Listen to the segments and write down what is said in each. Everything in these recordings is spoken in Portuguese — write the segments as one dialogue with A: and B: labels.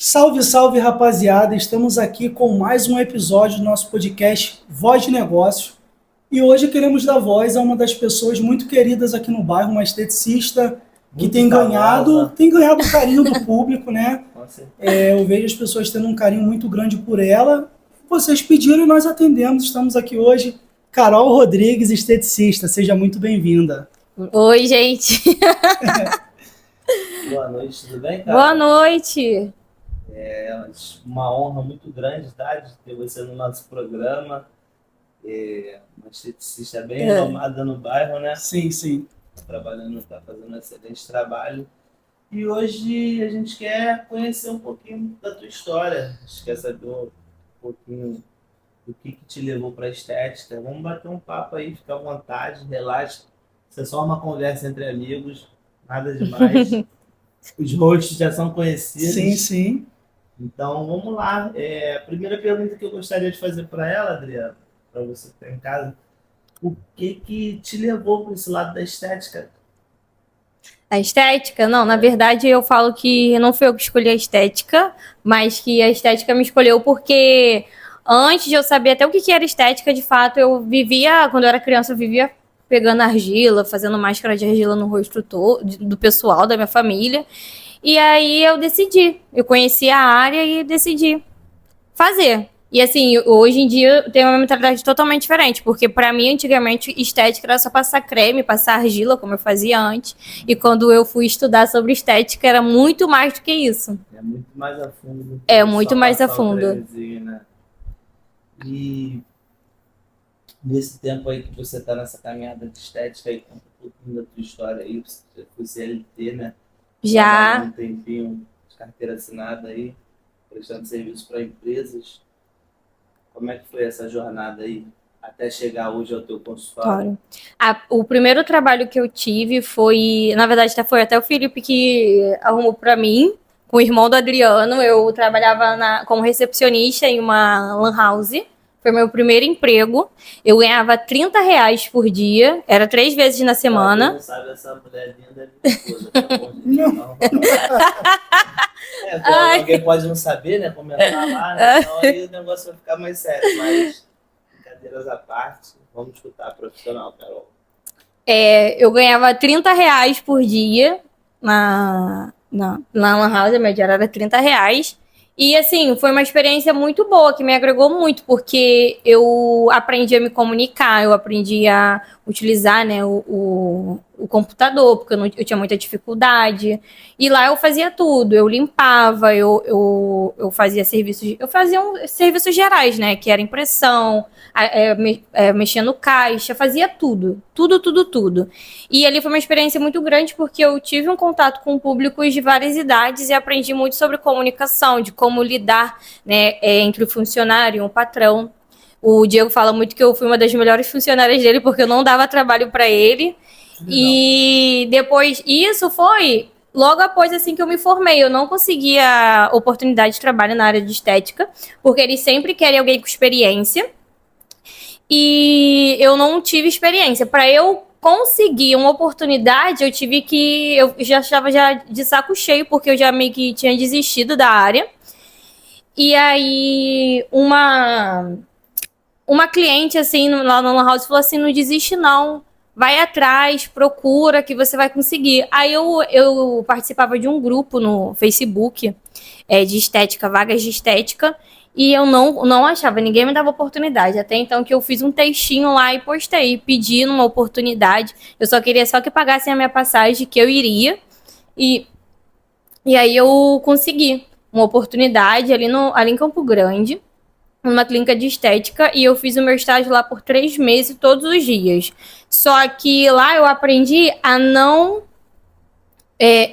A: Salve, salve, rapaziada! Estamos aqui com mais um episódio do nosso podcast Voz de Negócios. E hoje queremos dar voz a uma das pessoas muito queridas aqui no bairro, uma esteticista que
B: Muito
A: tem
B: famosa.
A: ganhado o carinho do público, né?
B: Com certeza.
A: Eu vejo as pessoas tendo um carinho muito grande por ela. Vocês pediram e nós atendemos. Estamos aqui hoje. Carol Rodrigues, esteticista. Seja muito bem-vinda.
C: Oi, gente.
B: Boa noite, tudo bem, cara?
C: Boa noite.
B: É uma honra muito grande, tá, de ter você no nosso programa. Uma esteticista bem renomada no bairro, né?
A: Sim, sim.
B: Tá fazendo um excelente trabalho. E hoje a gente quer conhecer um pouquinho da tua história. A gente quer saber um pouquinho do que te levou para a estética. Vamos bater um papo aí, fica à vontade, relaxa. Isso é só uma conversa entre amigos, nada demais. Os rostos já são conhecidos.
A: Sim, sim.
B: Então, vamos lá. A primeira pergunta que eu gostaria de fazer para ela, Adriana, para você que está em casa, o que te levou para esse lado da estética?
C: A estética? Não, na verdade eu falo que não fui eu que escolhi a estética, mas que a estética me escolheu porque antes de eu saber até o que era estética, de fato, quando eu era criança, eu vivia pegando argila, fazendo máscara de argila no rosto do pessoal, da minha família. E aí eu conheci a área e decidi fazer. E assim, hoje em dia eu tenho uma mentalidade totalmente diferente, porque pra mim, antigamente, estética era só passar creme, passar argila, como eu fazia antes. E quando eu fui estudar sobre estética, era muito mais do que isso.
B: É muito mais a fundo do que
C: É
B: só
C: muito mais a
B: passar o
C: fundo.
B: cremezinho, né? E nesse tempo aí que você está nessa caminhada de estética, aí, conta um pouquinho da tua história aí, você já foi CLT, né?
C: Já.
B: Trabalhou um tempinho de carteira assinada aí, prestando serviço para empresas. Como é que foi essa jornada aí, até chegar hoje ao teu consultório?
C: O primeiro trabalho que eu tive foi, na verdade, foi até o Felipe que arrumou pra mim, com o irmão do Adriano. Eu trabalhava como recepcionista em uma lan house. Foi meu primeiro emprego. Eu ganhava R$30 por dia, era 3 vezes na semana.
B: Quem não sabe, essa mulher linda é minha esposa, tá bom, gente? Não. Alguém pode não saber, né? Comentar lá, né? Então aí o negócio vai ficar mais sério. Mas, brincadeiras à parte, vamos escutar a profissional, Carol.
C: Eu ganhava R$30 por dia na lan house, a minha diária era R$30. E, assim, foi uma experiência muito boa, que me agregou muito, porque eu aprendi a me comunicar, eu aprendi a utilizar, né, o computador, porque eu tinha muita dificuldade. E lá eu fazia tudo, eu limpava, eu fazia serviços gerais, né, que era impressão, mexia no caixa, fazia tudo. Tudo. E ali foi uma experiência muito grande, porque eu tive um contato com públicos de várias idades e aprendi muito sobre comunicação, de como lidar, né, entre o funcionário e o patrão. O Diego fala muito que eu fui uma das melhores funcionárias dele, porque eu não dava trabalho para ele. E depois, isso foi logo após assim que eu me formei. Eu não conseguia oportunidade de trabalho na área de estética, porque eles sempre querem alguém com experiência. E eu não tive experiência. Para eu conseguir uma oportunidade, eu já estava de saco cheio, porque eu já meio que tinha desistido da área. E aí uma cliente assim lá no Lan House falou assim: não desiste não, vai atrás, procura que você vai conseguir. Aí eu participava de um grupo no Facebook de estética, vagas de estética. E eu não achava, ninguém me dava oportunidade. Até então que eu fiz um textinho lá e postei, pedindo uma oportunidade. Eu só queria que pagassem a minha passagem, que eu iria. E aí eu consegui uma oportunidade ali em Campo Grande, numa clínica de estética. E eu fiz o meu estágio lá por 3 meses, todos os dias. Só que lá eu aprendi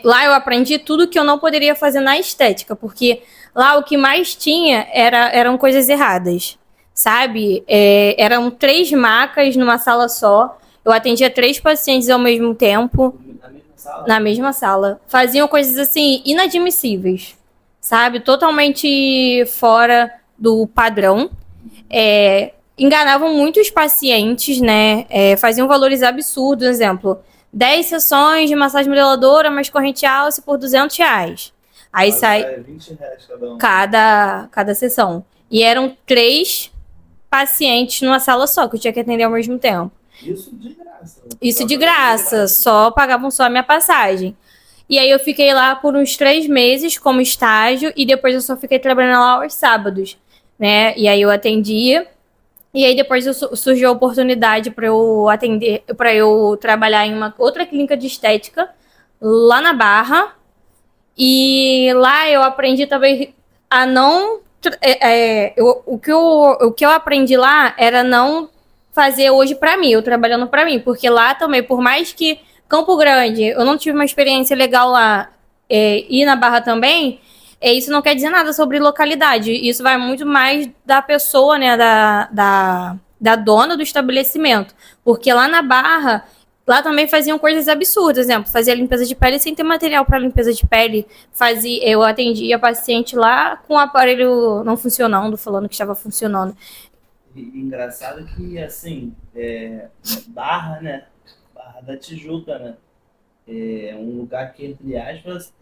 C: lá eu aprendi tudo que eu não poderia fazer na estética, porque lá o que mais tinha eram coisas erradas, sabe? Eram 3 macas numa sala só. Eu atendia 3 pacientes ao mesmo tempo.
B: Na mesma sala?
C: Na mesma sala. Faziam coisas assim inadmissíveis, sabe? Totalmente fora do padrão. Enganavam muitos pacientes, né? Faziam valores absurdos, exemplo. 10 sessões de massagem modeladora mais corrente alça por R$200. Aí
B: Olha,
C: sai
B: sai R$ 20 cada um.
C: cada sessão. E eram 3 pacientes numa sala só, que eu tinha que atender ao mesmo tempo.
B: Isso de graça.
C: Isso de graça, só pagavam só a minha passagem. E aí eu fiquei lá por uns 3 meses como estágio e depois eu só fiquei trabalhando lá aos sábados, né? E aí eu atendia. E aí depois surgiu a oportunidade para eu atender, para eu trabalhar em uma outra clínica de estética lá na Barra. E lá eu aprendi também a não o que eu aprendi lá era não fazer hoje para mim, eu trabalhando para mim, porque lá também, por mais que Campo Grande, eu não tive uma experiência legal lá, e na Barra também, isso não quer dizer nada sobre localidade. Isso vai muito mais da pessoa, né, da dona do estabelecimento. Porque lá na Barra, lá também faziam coisas absurdas. Por exemplo, fazia limpeza de pele sem ter material para limpeza de pele. Eu atendia paciente lá com o aparelho não funcionando, falando que estava funcionando.
B: E engraçado que, assim, Barra, né? Barra da Tijuca, né? É um lugar que, entre aspas,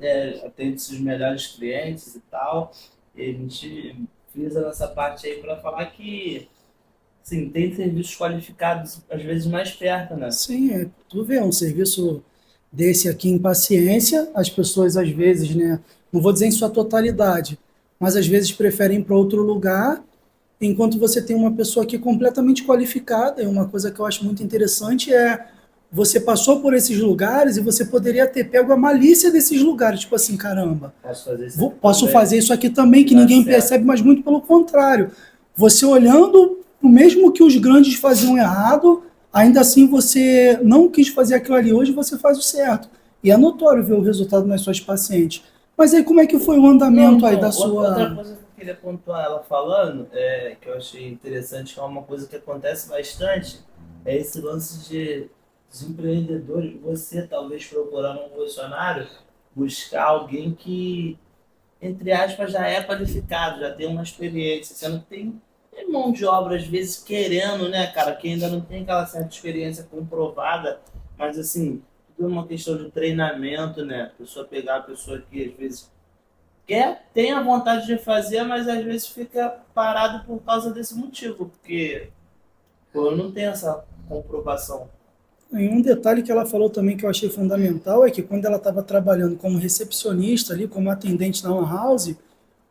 B: atende os melhores clientes e tal. E a gente frisa nessa parte aí para falar que, assim, tem serviços qualificados, às vezes, mais perto, né?
A: Sim, tu vê, um serviço desse aqui em Paciência, as pessoas às vezes, né, não vou dizer em sua totalidade, mas às vezes preferem ir para outro lugar, enquanto você tem uma pessoa aqui completamente qualificada. E uma coisa que eu acho muito interessante você passou por esses lugares e você poderia ter pego a malícia desses lugares, tipo assim, caramba, posso fazer isso aqui também, que ninguém percebe, mas muito pelo contrário. Você olhando, mesmo que os grandes faziam errado, ainda assim você não quis fazer aquilo ali, hoje você faz o certo. E é notório ver o resultado nas suas pacientes. Mas aí como é que foi o andamento aí da sua...
B: Outra coisa que eu queria pontuar ela falando, que eu achei interessante, que é uma coisa que acontece bastante, é esse lance de os empreendedores, você talvez procurando um funcionário, buscar alguém que, entre aspas, já é qualificado, já tem uma experiência, sendo que tem mão de obra, às vezes, querendo, né, cara, que ainda não tem aquela certa experiência comprovada, mas, assim, tudo é uma questão de treinamento, né, a pessoa pegar a pessoa que, às vezes, tem a vontade de fazer, mas, às vezes, fica parado por causa desse motivo, porque, eu não tenho essa comprovação.
A: E um detalhe que ela falou também que eu achei fundamental é que quando ela estava trabalhando como recepcionista ali, como atendente na Lan House,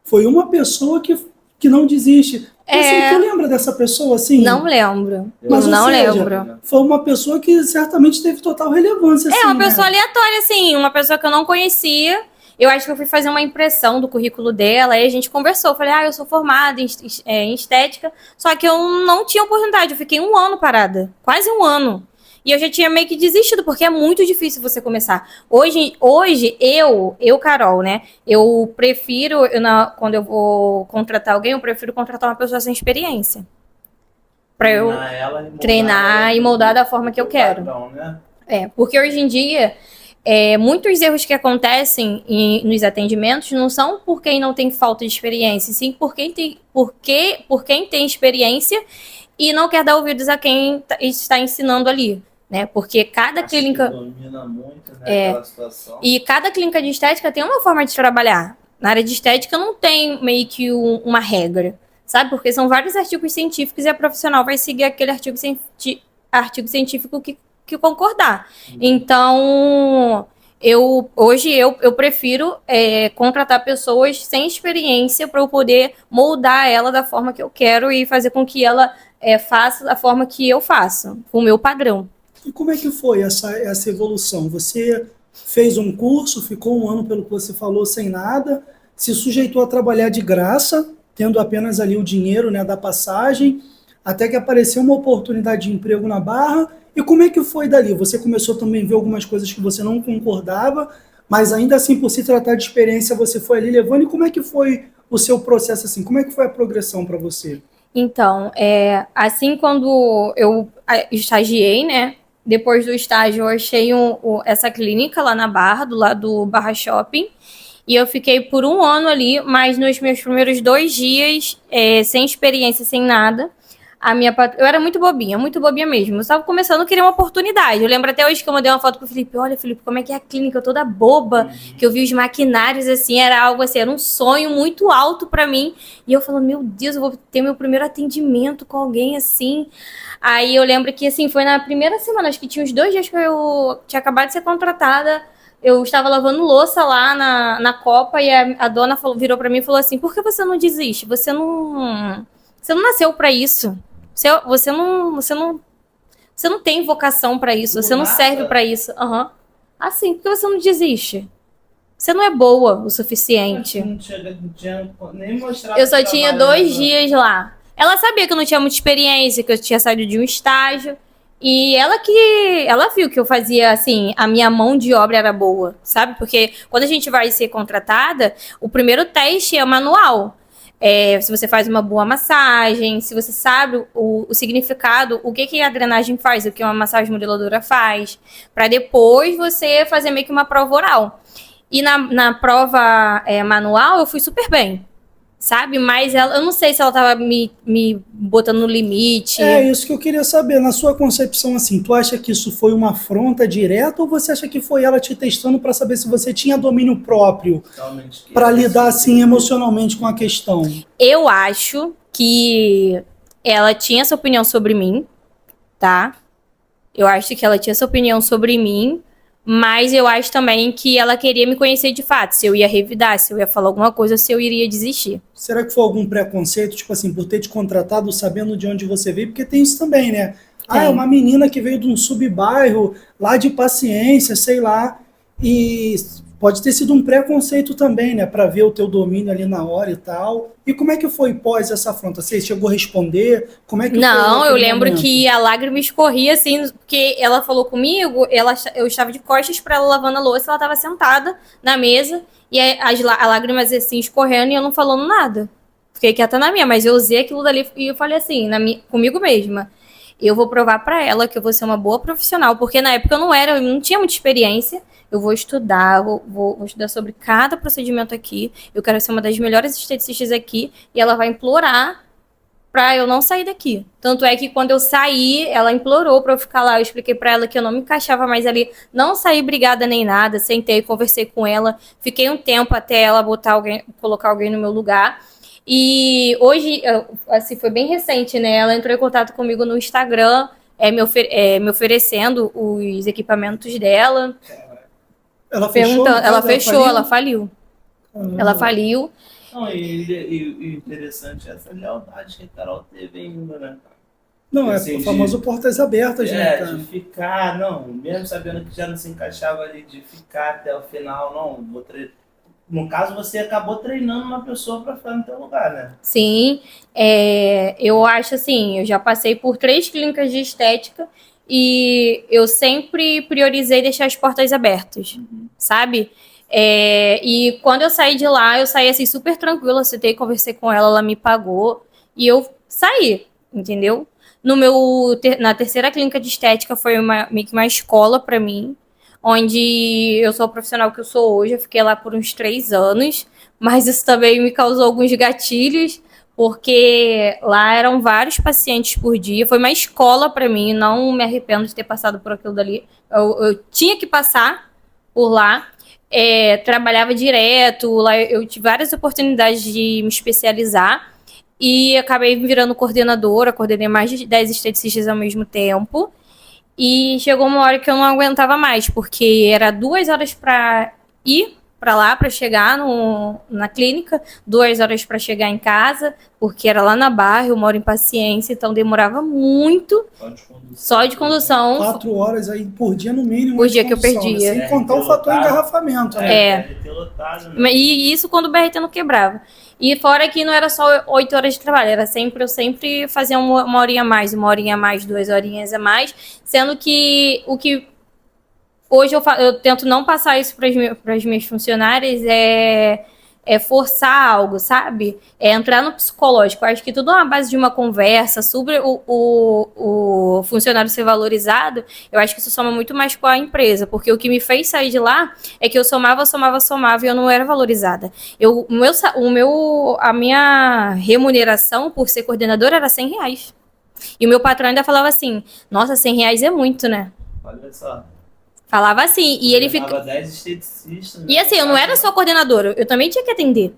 A: foi uma pessoa que não desiste. Você lembra dessa pessoa assim?
C: Não lembro.
A: Mas,
C: não
A: seja,
C: lembro.
A: Foi uma pessoa que certamente teve total relevância. Assim,
C: uma pessoa aleatória, assim, uma pessoa que eu não conhecia. Eu acho que eu fui fazer uma impressão do currículo dela, aí a gente conversou. Falei, eu sou formada em estética, só que eu não tinha oportunidade. Eu fiquei 1 ano parada, quase 1 ano. E eu já tinha meio que desistido, porque é muito difícil você começar. Hoje eu, Carol, né? Eu prefiro, quando eu vou contratar alguém, eu prefiro contratar uma pessoa sem experiência. Pra eu treinar e moldar da forma que eu quero.
B: Padrão, né?
C: Porque hoje em dia, muitos erros que acontecem nos atendimentos não são por quem não tem falta de experiência, sim por quem tem experiência e não quer dar ouvidos a quem está ensinando ali. Né? Porque cada clínica
B: domina muito, né, aquela situação.
C: E cada clínica de estética tem uma forma de trabalhar. Na área de estética não tem meio que uma regra, sabe? Porque são vários artigos científicos e a profissional vai seguir aquele artigo científico que concordar. Então, hoje eu prefiro contratar pessoas sem experiência para eu poder moldar ela da forma que eu quero e fazer com que ela faça da forma que eu faço, com o meu padrão.
A: E como é que foi essa evolução? Você fez um curso, ficou 1 ano, pelo que você falou, sem nada, se sujeitou a trabalhar de graça, tendo apenas ali o dinheiro, né, da passagem, até que apareceu uma oportunidade de emprego na Barra. E como é que foi dali? Você começou também a ver algumas coisas que você não concordava, mas ainda assim, por se tratar de experiência, você foi ali levando. E como é que foi o seu processo assim? Como é que foi a progressão para você?
C: Então, assim quando eu estagiei, né? Depois do estágio, eu achei essa clínica lá na Barra, do lado do Barra Shopping. E eu fiquei por 1 ano ali, mas nos meus primeiros 2 dias, sem experiência, sem nada, Eu era muito bobinha mesmo. Eu estava começando a querer uma oportunidade. Eu lembro até hoje que eu mandei uma foto pro Felipe. Olha, Felipe, como é que é a clínica? Eu toda boba. Que eu vi os maquinários, assim, era algo assim, era um sonho muito alto pra mim. E eu falando, meu Deus, eu vou ter meu primeiro atendimento com alguém assim. Aí eu lembro que, assim, foi na primeira semana, acho que tinha uns 2 dias que eu tinha acabado de ser contratada. Eu estava lavando louça lá na Copa e a dona virou pra mim e falou assim, por que você não desiste? Você não nasceu pra isso. Você não tem vocação pra isso. Você não serve pra isso. Assim, por que você não desiste? Você não é boa o suficiente.
B: Não tinha nem mostrado
C: Eu só tinha 2
B: né?
C: dias lá. Ela sabia que eu não tinha muita experiência, que eu tinha saído de um estágio. E ela viu que eu fazia, assim, a minha mão de obra era boa, sabe? Porque quando a gente vai ser contratada, o primeiro teste é manual. Se você faz uma boa massagem, se você sabe o significado, o que a drenagem faz, o que uma massagem modeladora faz, para depois você fazer meio que uma prova oral. E na prova manual eu fui super bem, sabe? Mas eu não sei se ela tava me botando no limite.
A: É isso que eu queria saber. Na sua concepção, assim, tu acha que isso foi uma afronta direta ou você acha que foi ela te testando para saber se você tinha domínio próprio para lidar assim emocionalmente com a questão?
C: Eu acho que ela tinha essa opinião sobre mim, tá? Eu acho que ela tinha essa opinião sobre mim, mas eu acho também que ela queria me conhecer de fato, se eu ia revidar, se eu ia falar alguma coisa, se eu iria desistir.
A: Será que foi algum preconceito, tipo assim, por ter te contratado sabendo de onde você veio? Porque tem isso também, né? Ah, é uma menina que veio de um subbairro, lá de Paciência, sei lá, e pode ter sido um preconceito também, né, para ver o teu domínio ali na hora e tal. E como é que foi pós essa afronta? Você chegou a responder? Como é que
C: Não,
A: foi
C: eu lembro
A: momento?
C: que a lágrima escorria assim, porque ela falou comigo, eu estava de costas para ela lavando a louça, ela estava sentada na mesa e as lágrimas assim escorrendo e eu não falando nada. Fiquei quieta na minha, mas eu usei aquilo dali e eu falei assim, comigo mesma. Eu vou provar para ela que eu vou ser uma boa profissional, porque na época eu não tinha muita experiência. Eu vou estudar, vou estudar sobre cada procedimento aqui. Eu quero ser uma das melhores esteticistas aqui. E ela vai implorar pra eu não sair daqui. Tanto é que quando eu saí, ela implorou pra eu ficar lá. Eu expliquei pra ela que eu não me encaixava mais ali. Não saí brigada nem nada. Sentei, conversei com ela. Fiquei um tempo até ela colocar alguém no meu lugar. E hoje, assim, foi bem recente, né? Ela entrou em contato comigo no Instagram, me oferecendo os equipamentos dela.
A: Ela fechou?
C: Ela fechou, ela faliu. Ela faliu.
B: Não, e interessante é essa lealdade que a Carol teve ainda, né?
A: Não,
B: assim,
A: o famoso portas abertas, né, cara?
B: De ficar, não, mesmo sabendo que já não se encaixava ali, de ficar até o final, não, no caso, você acabou treinando uma pessoa para ficar no teu lugar, né?
C: Sim, eu acho assim, eu já passei por 3 clínicas de estética e eu sempre priorizei deixar as portas abertas, sabe? E quando eu saí de lá, eu saí assim super tranquila, sentei, conversei com ela, ela me pagou e eu saí, entendeu? Na terceira clínica de estética foi meio que uma escola para mim, onde eu sou a profissional que eu sou hoje. Eu fiquei lá por uns 3 anos, mas isso também me causou alguns gatilhos, porque lá eram vários pacientes por dia. Foi uma escola para mim, não me arrependo de ter passado por aquilo dali. Eu tinha que passar por lá. Trabalhava direto, lá eu tive várias oportunidades de me especializar e acabei virando coordenadora, coordenei mais de 10 esteticistas ao mesmo tempo. E chegou uma hora que eu não aguentava mais, porque era 2 horas para ir para lá, para chegar na clínica, 2 horas para chegar em casa, porque era lá na Barra, eu moro em Paciência, então demorava muito. Só de condução.
A: 4 horas aí por dia no mínimo.
C: Por dia que eu perdia.
A: Né? Sem contar o fator engarrafamento.
C: Né? E isso quando o BRT não quebrava. E fora que não era só 8 horas de trabalho, eu sempre fazia uma horinha a mais, 2 horinhas a mais, sendo que o que hoje eu tento não passar isso para as minhas funcionárias forçar algo, sabe? Entrar no psicológico. Eu acho que tudo é uma base de uma conversa sobre o funcionário ser valorizado. Eu acho que isso soma muito mais com a empresa, porque o que me fez sair de lá é que eu somava e eu não era valorizada. A minha remuneração por ser coordenadora era R$100. E o meu patrão ainda falava assim, nossa, R$ 100 é muito, né?
B: Olha só.
C: Falava assim, e ele
B: fica...
C: fica...
B: 10 esteticistas.
C: E assim, eu não era só coordenadora, eu também tinha que atender.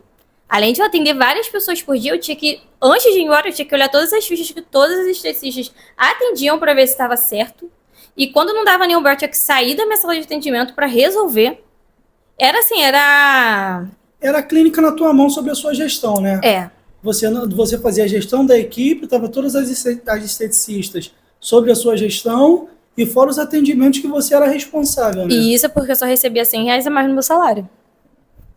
C: Além de eu atender várias pessoas por dia, eu tinha que, antes de ir embora, eu tinha que olhar todas as fichas que todas as esteticistas atendiam para ver se estava certo. E quando não dava nenhum eu tinha que sair da minha sala de atendimento para resolver. Era assim, era...
A: Era a clínica na tua mão sobre a sua gestão, né?
C: É.
A: Você fazia a gestão da equipe, estava todas as esteticistas sobre a sua gestão e fora os atendimentos que você era responsável, né?
C: E isso é porque eu só recebia R$ 100 a mais no meu salário.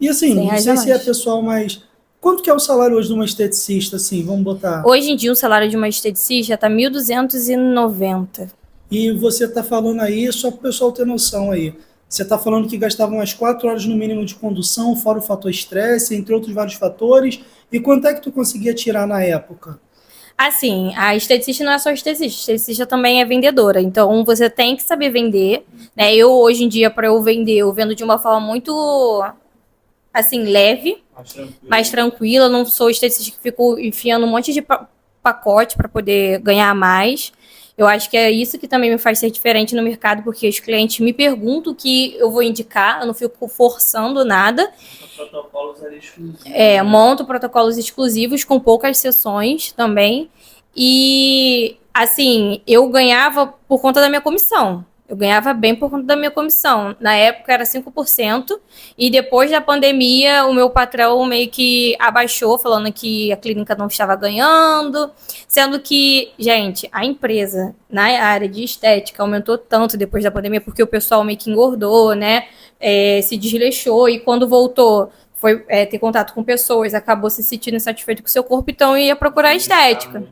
A: E assim, não sei se é
C: mais.
A: pessoal, mas quanto que é o salário hoje de uma esteticista, assim? Vamos botar.
C: Hoje em dia, o salário de uma esteticista tá 1.290.
A: E você está falando aí, só para o pessoal ter noção aí. Você está falando que gastava umas 4 horas no mínimo de condução, fora o fator estresse, entre outros vários fatores. E quanto é que tu conseguia tirar na época?
C: Assim, a esteticista não é só esteticista, a esteticista também é vendedora. Então, você tem que saber vender, né? Eu, hoje em dia, para eu vender, eu vendo de uma forma muito, assim, leve, mais tranquila. Eu não sou esteticista que fico enfiando um monte de pacote para poder ganhar mais. Eu acho que é isso que também me faz ser diferente no mercado, porque os clientes me perguntam o que eu vou indicar, eu não fico forçando nada.
B: Protocolos exclusivos.
C: Monto protocolos exclusivos com poucas sessões também. E, assim, eu ganhava por conta da minha comissão. Eu ganhava bem por conta da minha comissão. Na época era 5%, e depois da pandemia o meu patrão meio que abaixou, falando que a clínica não estava ganhando, sendo que, gente, a empresa na área de estética aumentou tanto depois da pandemia, porque o pessoal meio que engordou, né? Se desleixou, e quando voltou foi ter contato com pessoas, acabou se sentindo insatisfeito com o seu corpo, então ia procurar estética.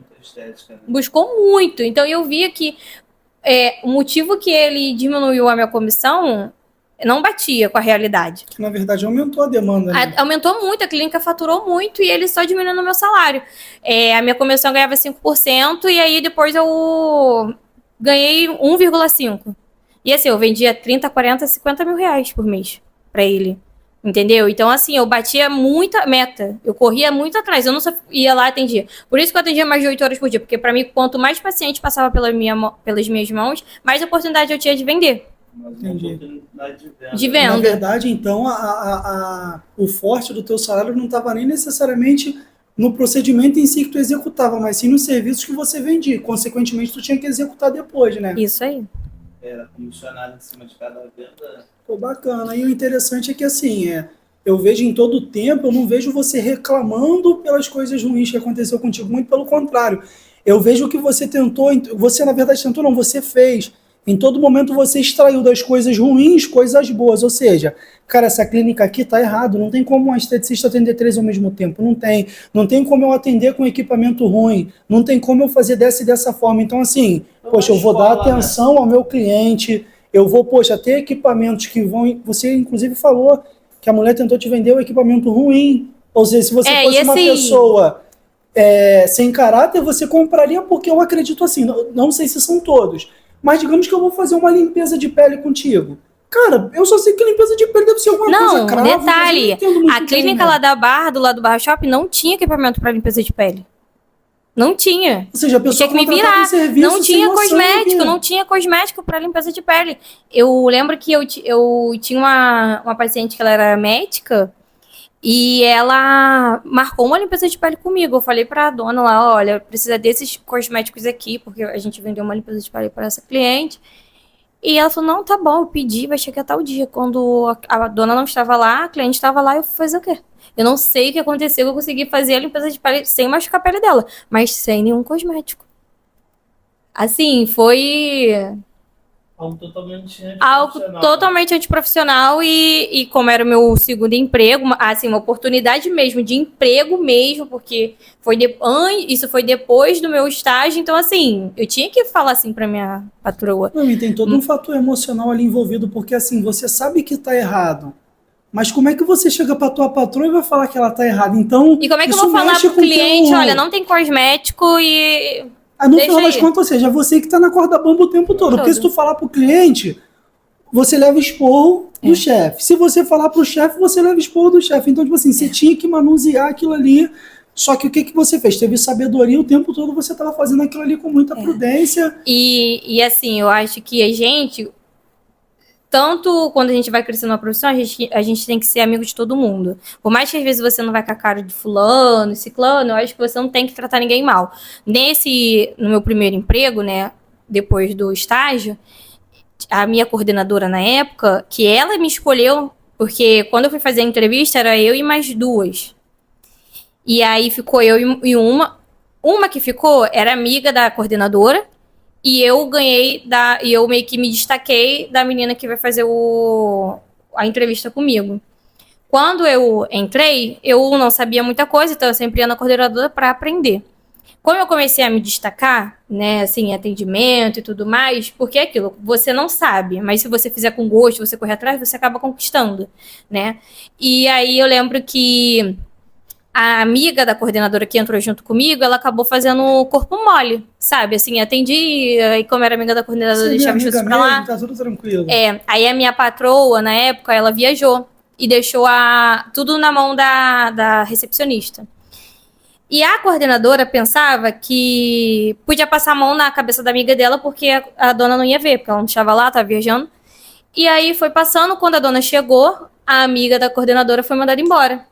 C: Buscou muito. Então eu via que o motivo que ele diminuiu a minha comissão não batia com a realidade.
A: Na verdade, aumentou a demanda, né?
C: Aumentou muito, a clínica faturou muito e ele só diminuiu o meu salário. A minha comissão ganhava 5%, e aí depois eu ganhei 1,5%. E assim, eu vendia 30, 40, 50 mil reais por mês pra ele. Entendeu? Então, assim, eu batia muita meta. Eu corria muito atrás. Eu não só ia lá e atendia. Por isso que eu atendia mais de 8 horas por dia. Porque, pra mim, quanto mais paciente passava pelas minhas mãos, mais oportunidade eu tinha de vender.
A: Entendi.
C: De venda.
A: Na verdade, então, o forte do teu salário não estava nem necessariamente no procedimento em si que tu executava, mas sim nos serviços que você vendia. Consequentemente, tu tinha que executar depois, né?
C: Isso aí.
B: Era comissionado em cima de cada venda.
A: Pô, bacana. E o interessante é que, assim, eu vejo em todo o tempo, eu não vejo você reclamando pelas coisas ruins que aconteceu contigo, muito pelo contrário. Eu vejo que você tentou, você na verdade tentou, não, você fez. Em todo momento você extraiu das coisas ruins coisas boas, ou seja, cara, essa clínica aqui tá errado, não tem como um esteticista atender 3 ao mesmo tempo, não tem como eu atender com equipamento ruim, não tem como eu fazer dessa e dessa forma. Então, assim, poxa, eu vou dar atenção ao meu cliente, eu vou, poxa, ter equipamentos que vão... Você, inclusive, falou que a mulher tentou te vender o equipamento ruim. Ou seja, se você fosse uma pessoa sem caráter, você compraria, porque eu acredito assim, não sei se são todos, mas digamos que eu vou fazer uma limpeza de pele contigo. Cara, eu só sei que limpeza de pele deve ser alguma coisa cravo.
C: Não, detalhe, a clínica lá da Barra, do lado do Barra Shopping, não tinha equipamento para limpeza de pele. Não tinha.
A: Ou seja, a pessoa
C: tinha que me virar. Não tinha cosmético, não tinha cosmético para limpeza de pele. Eu lembro que eu tinha uma paciente que ela era médica e ela marcou uma limpeza de pele comigo. Eu falei pra dona lá, olha, precisa desses cosméticos aqui, porque a gente vendeu uma limpeza de pele para essa cliente. E ela falou, não, tá bom, eu pedi, vai chegar tal dia. Quando a dona não estava lá, a cliente estava lá, eu fui fazer o quê? Eu não sei o que aconteceu, eu consegui fazer a limpeza de pele sem machucar a pele dela, mas sem nenhum cosmético. Assim, foi algo totalmente antiprofissional e como era o meu segundo emprego, assim, uma oportunidade mesmo, de emprego mesmo, porque isso foi depois do meu estágio, então assim, eu tinha que falar assim pra minha patroa.
A: Não, e tem todo um fator emocional ali envolvido, porque assim, você sabe que tá errado, mas como é que você chega pra tua patroa e vai falar que ela tá errada? Então,
C: e como é que eu vou falar pro cliente, olha, não tem cosmético e...
A: No final das contas, ou seja, é você que tá na corda bamba o tempo todo. Porque se tu falar pro cliente, você leva esporro do chefe. Se você falar pro chefe, você leva esporro do chefe. Então, tipo assim, você tinha que manusear aquilo ali Só que o que você fez? Teve sabedoria, o tempo todo você estava fazendo aquilo ali com muita prudência.
C: E assim, eu acho que a gente, tanto quando a gente vai crescendo na profissão, a gente tem que ser amigo de todo mundo. Por mais que às vezes você não vai com a cara de fulano, ciclano, eu acho que você não tem que tratar ninguém mal. No meu primeiro emprego, né, depois do estágio, a minha coordenadora na época, que ela me escolheu, porque quando eu fui fazer a entrevista era eu e mais duas. E aí ficou eu e uma que ficou era amiga da coordenadora, e eu meio que me destaquei da menina que vai fazer a entrevista comigo. Quando eu entrei, eu não sabia muita coisa, então eu sempre ia na coordenadora para aprender. Como eu comecei a me destacar, né, assim, atendimento e tudo mais, porque é aquilo, você não sabe, mas se você fizer com gosto, você correr atrás, você acaba conquistando, né? E aí eu lembro que a amiga da coordenadora que entrou junto comigo, ela acabou fazendo corpo mole, sabe? Assim, atendia, e como era amiga da coordenadora, deixava as coisas pra lá.
A: Tá tudo tranquilo.
C: Aí a minha patroa, na época, ela viajou e deixou tudo na mão da recepcionista. E a coordenadora pensava que podia passar a mão na cabeça da amiga dela porque a dona não ia ver, porque ela não estava lá, estava viajando. E aí foi passando, quando a dona chegou, a amiga da coordenadora foi mandada embora.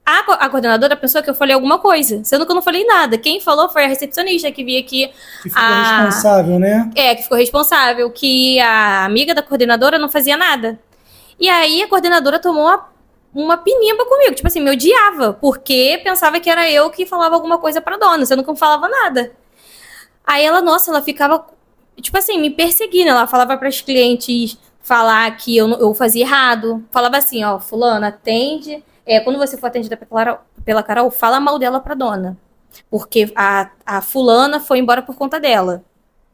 C: A coordenadora pensou que eu falei alguma coisa, sendo que eu não falei nada. Quem falou foi a recepcionista que veio aqui.
A: Que ficou responsável, né?
C: Que ficou responsável, que a amiga da coordenadora não fazia nada. E aí a coordenadora tomou uma pinimba comigo, tipo assim, me odiava, porque pensava que era eu que falava alguma coisa pra dona, sendo que eu não falava nada. Aí ela ficava, tipo assim, me perseguindo, ela falava pras clientes falar que eu fazia errado, falava assim, ó, fulana, atende, quando você for atendida pela Carol, fala mal dela pra dona, porque a fulana foi embora por conta dela.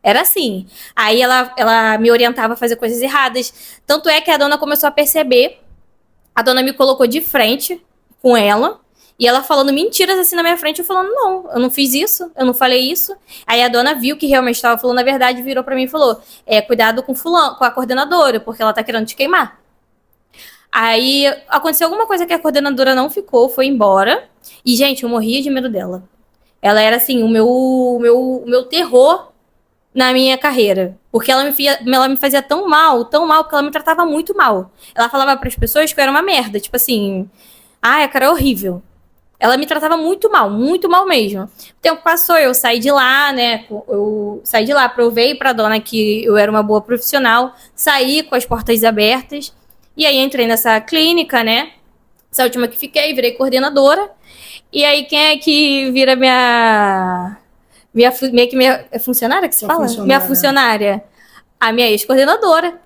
C: Era assim. Aí ela me orientava a fazer coisas erradas, tanto é que a dona começou a perceber. A dona me colocou de frente com ela, e ela falando mentiras assim na minha frente, eu falando, não, eu não fiz isso, eu não falei isso. Aí a dona viu que realmente estava falando a verdade, virou pra mim e falou, cuidado com fulano, com a coordenadora, porque ela tá querendo te queimar. Aí aconteceu alguma coisa que a coordenadora não ficou, foi embora, e gente, eu morria de medo dela. Ela era assim, o meu terror na minha carreira, porque ela me fazia tão mal, porque ela me tratava muito mal. Ela falava para as pessoas que eu era uma merda, tipo assim, a cara é horrível. Ela me tratava muito mal mesmo. O tempo passou, eu saí de lá, né, provei pra dona que eu era uma boa profissional, saí com as portas abertas, e aí entrei nessa clínica, né, essa última que fiquei, virei coordenadora, e aí quem é que vira minha funcionária que se fala? Minha funcionária. A minha ex-coordenadora.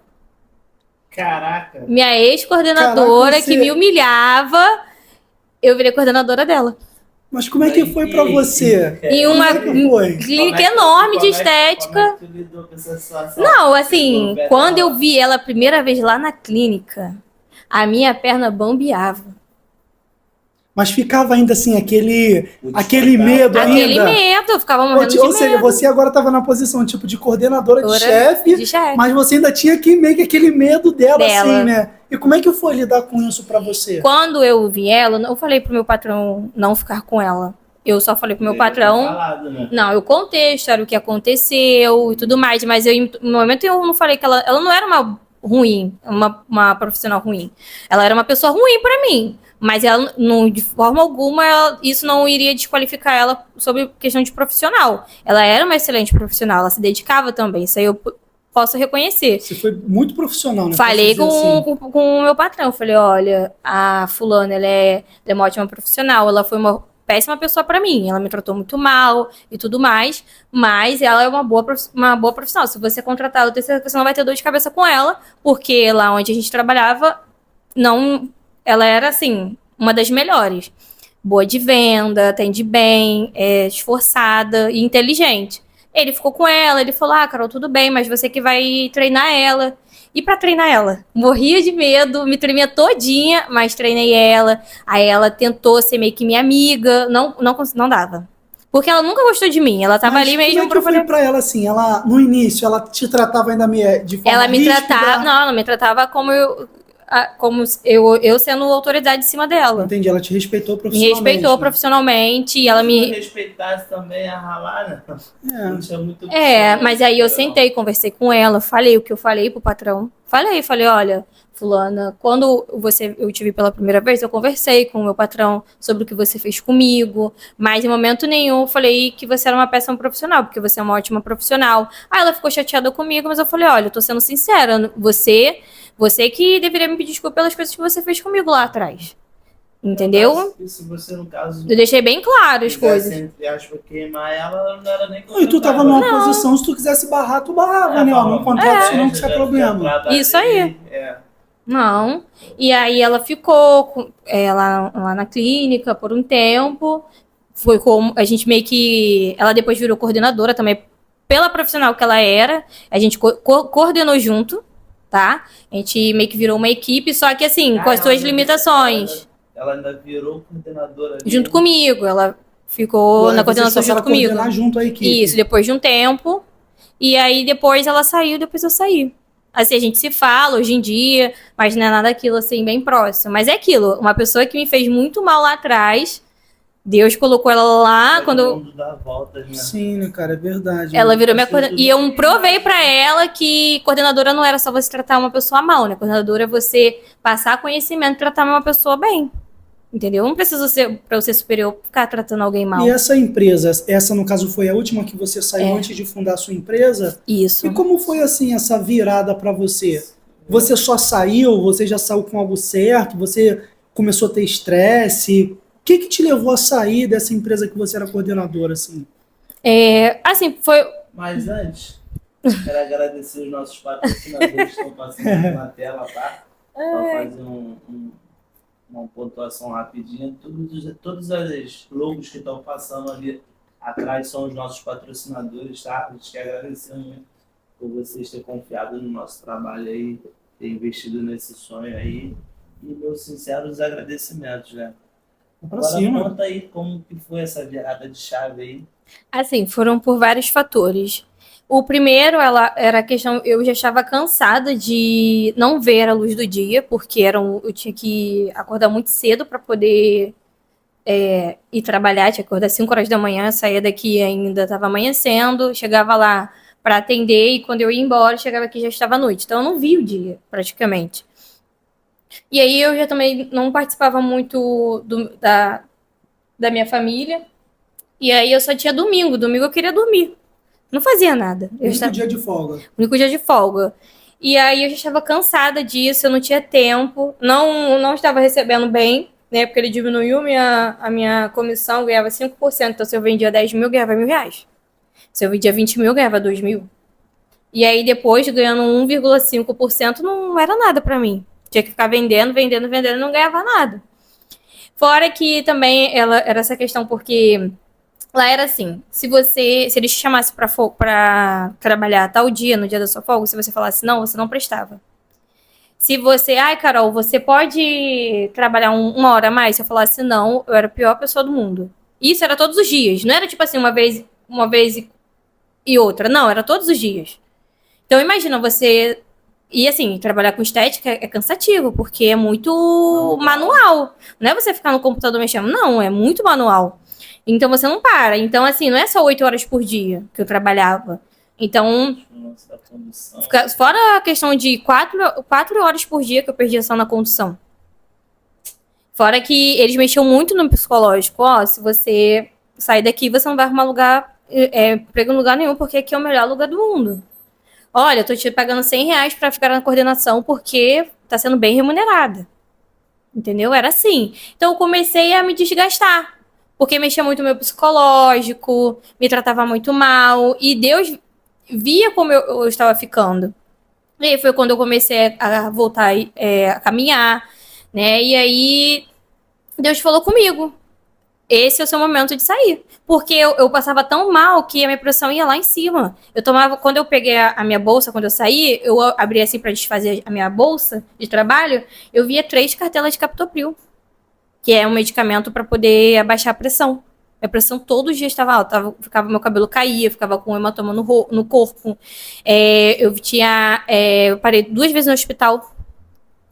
B: Caraca.
C: Minha ex-coordenadora que me humilhava, eu virei coordenadora dela.
A: Mas como é que foi pra você?
C: Em uma clínica enorme de estética.
B: Como é que tu lidou com essa situação?
C: Não, assim, quando eu vi ela a primeira vez lá na clínica, a minha perna bambeava.
A: Mas ficava ainda assim, aquele medo ainda.
C: Aquele medo, eu ficava morrendo de medo.
A: Ou seja, você agora estava na posição tipo de coordenadora de chefe, mas você ainda tinha meio que aquele medo dela, assim, né? E como é que foi lidar com isso pra você?
C: Quando eu vi ela, eu falei pro meu patrão não ficar com ela. Eu só falei pro meu patrão...
B: Falado, né?
C: Não, eu contei a história, o que aconteceu e tudo mais, mas no momento eu não falei que ela não era uma ruim, uma profissional ruim. Ela era uma pessoa ruim pra mim. Mas ela, de forma alguma, isso não iria desqualificar ela sobre questão de profissional. Ela era uma excelente profissional, ela se dedicava também, isso aí eu posso reconhecer.
A: Você foi muito profissional, né?
C: Falei com o meu patrão, falei, olha, a fulana, ela é uma ótima profissional, ela foi uma péssima pessoa pra mim, ela me tratou muito mal e tudo mais, mas ela é uma boa profissional. Se você contratar ela, eu tenho certeza que você não vai ter dor de cabeça com ela, porque lá onde a gente trabalhava, ela era, assim, uma das melhores. Boa de venda, atende bem, esforçada e inteligente. Ele ficou com ela, ele falou, Carol, tudo bem, mas você que vai treinar ela. E pra treinar ela? Morria de medo, me tremia todinha, mas treinei ela. Aí ela tentou ser meio que minha amiga, não dava. Porque ela nunca gostou de mim, ela tava ali mesmo...
A: Como é que foi pra ela, assim, ela, no início, ela te tratava ainda de forma rígida?
C: Ela me tratava como como eu sendo autoridade em cima dela.
A: Entendi, ela te respeitou
C: Me
A: profissionalmente.
C: respeitou
A: né?
C: profissionalmente e ela
B: Se
C: me...
B: eu respeitasse também a ralar, né?
A: É.
B: Não tinha muito
C: Mas aí eu sentei, conversei com ela, falei o que eu falei pro patrão. Falei, olha, fulana, quando eu te vi pela primeira vez, eu conversei com o meu patrão sobre o que você fez comigo, mas em momento nenhum eu falei que você era uma péssima profissional, porque você é uma ótima profissional. Aí ela ficou chateada comigo, mas eu falei, olha, eu tô sendo sincera, você que deveria me pedir desculpa pelas coisas que você fez comigo lá atrás. Entendeu?
B: Se você, no caso,
C: Eu deixei bem claro as coisas.
B: entre aspas, queimar ela, não era nem
A: Não, e tu tava numa posição, se tu quisesse barrar, tu barrava, né? Ó, não contrato, senão que isso é problema.
C: Isso aí. Não. E aí ela ficou lá na clínica por um tempo. Foi como a gente meio que... Ela depois virou coordenadora também, pela profissional que ela era. A gente coordenou junto, tá? A gente meio que virou uma equipe, só que assim, com as suas limitações.
B: Ela ainda virou coordenadora ali.
C: Junto comigo, ela ficou na coordenação junto comigo.
A: Junto à equipe.
C: Isso, depois de um tempo. E aí depois ela saiu, depois eu saí. Assim, a gente se fala hoje em dia, mas não é nada aquilo assim, bem próximo. Mas é aquilo, uma pessoa que me fez muito mal lá atrás, Deus colocou ela lá quando eu...
B: Dá voltas, né?
A: Sim, né, cara, é verdade.
C: Ela virou minha coordenadora. E eu provei pra ela que coordenadora não era só você tratar uma pessoa mal, né? Coordenadora é você passar conhecimento e tratar uma pessoa bem. Entendeu? Não precisa ser, pra eu ser superior, ficar tratando alguém mal.
A: E essa empresa, essa no caso foi a última que você saiu antes de fundar a sua empresa?
C: Isso.
A: E como foi assim essa virada pra você? Você só saiu, você já saiu com algo certo, você começou a ter estresse? O que te levou a sair dessa empresa que você era coordenadora, assim?
C: Assim, foi...
B: Mas antes, quero agradecer os nossos patrocinadores que estão passando aqui na tela, tá? Para fazer uma pontuação rapidinha. Todos os logos que estão passando ali atrás são os nossos patrocinadores, tá? A gente quer agradecer muito por vocês terem confiado no nosso trabalho aí, ter investido nesse sonho aí. E meus sinceros agradecimentos, né?
A: Pra
B: Agora
A: cima.
B: conta aí como que foi essa virada de chave aí.
C: Assim, foram por vários fatores. O primeiro, era a questão, eu já estava cansada de não ver a luz do dia, porque eu tinha que acordar muito cedo para poder ir trabalhar, tinha que acordar 5 horas da manhã, saía daqui ainda estava amanhecendo, chegava lá para atender e quando eu ia embora, chegava aqui já estava noite. Então eu não vi o dia, praticamente. E aí eu já também não participava muito da minha família. E aí eu só tinha domingo. Domingo eu queria dormir. Não fazia nada.
A: Dia de folga.
C: Único dia de folga. E aí eu já estava cansada disso, eu não tinha tempo, não estava recebendo bem, né? Porque ele diminuiu a minha comissão, eu ganhava 5%. Então se eu vendia 10 mil, eu ganhava R$1.000. Se eu vendia 20 mil, eu ganhava 2 mil. E aí depois, ganhando 1,5%, não era nada pra mim. Tinha que ficar vendendo, não ganhava nada. Fora que também era essa questão, porque lá era assim, se eles te chamassem pra trabalhar tal dia, no dia da sua folga, se você falasse não, você não prestava. Se você, Carol, você pode trabalhar uma hora a mais? Se eu falasse não, eu era a pior pessoa do mundo. Isso era todos os dias, não era tipo assim, uma vez e outra. Não, era todos os dias. Então imagina você... E assim, trabalhar com estética é cansativo, porque é muito manual. Não é você ficar no computador mexendo, não, é muito manual. Então você não para. Então assim, não é só 8 horas por dia que eu trabalhava. Então, fora a questão de 4 horas por dia que eu perdia só na condução. Fora que eles mexiam muito no psicológico. Se você sair daqui, você não vai arrumar emprego em lugar nenhum, porque aqui é o melhor lugar do mundo. Olha, eu tô te pagando R$100 pra ficar na coordenação porque tá sendo bem remunerada. Entendeu? Era assim. Então eu comecei a me desgastar. Porque mexia muito no meu psicológico, me tratava muito mal. E Deus via como eu estava ficando. E aí foi quando eu comecei a voltar a caminhar, né? E aí Deus falou comigo. Esse é o seu momento de sair. Porque eu passava tão mal que a minha pressão ia lá em cima. Eu tomava, quando eu peguei a minha bolsa, quando eu saí, eu abri assim pra desfazer a minha bolsa de trabalho, eu via 3 cartelas de Captopril, que é um medicamento para poder abaixar a pressão. Minha pressão todos os dias estava alta, meu cabelo caía, ficava com hematoma no corpo. Eu parei 2 vezes no hospital.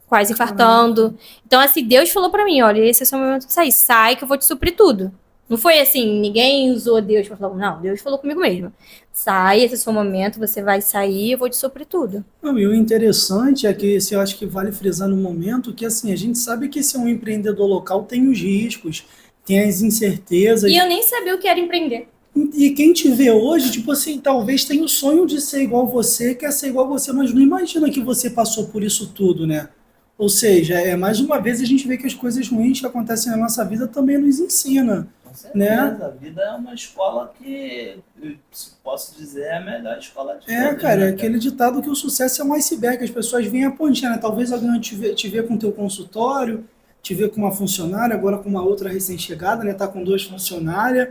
C: quase infartando. Então, assim, Deus falou pra mim, olha, esse é o seu momento de sair. Sai que eu vou te suprir tudo. Não foi assim, ninguém usou Deus pra falar, não, Deus falou comigo mesmo. Sai, esse é o seu momento, você vai sair, eu vou te suprir tudo.
A: Não, e o interessante é que esse eu acho que vale frisar no momento que assim, a gente sabe que se é um empreendedor local tem os riscos, tem as incertezas.
C: E eu nem sabia o que era empreender.
A: E quem te vê hoje, tipo assim, talvez tenha o sonho de ser igual você, quer ser igual você, mas não imagina que você passou por isso tudo, né? Ou seja, mais uma vez a gente vê que as coisas ruins que acontecem na nossa vida também nos ensina,
B: Com
A: né?
B: certeza, a vida é uma escola que, se posso dizer, é a melhor escola de todas,
A: Cara,
B: né,
A: é aquele ditado que o sucesso é um iceberg, as pessoas veem a pontinha, né? Talvez alguém te vê com o teu consultório, te vê com uma funcionária, agora com uma outra recém-chegada, né? Tá com 2 funcionárias.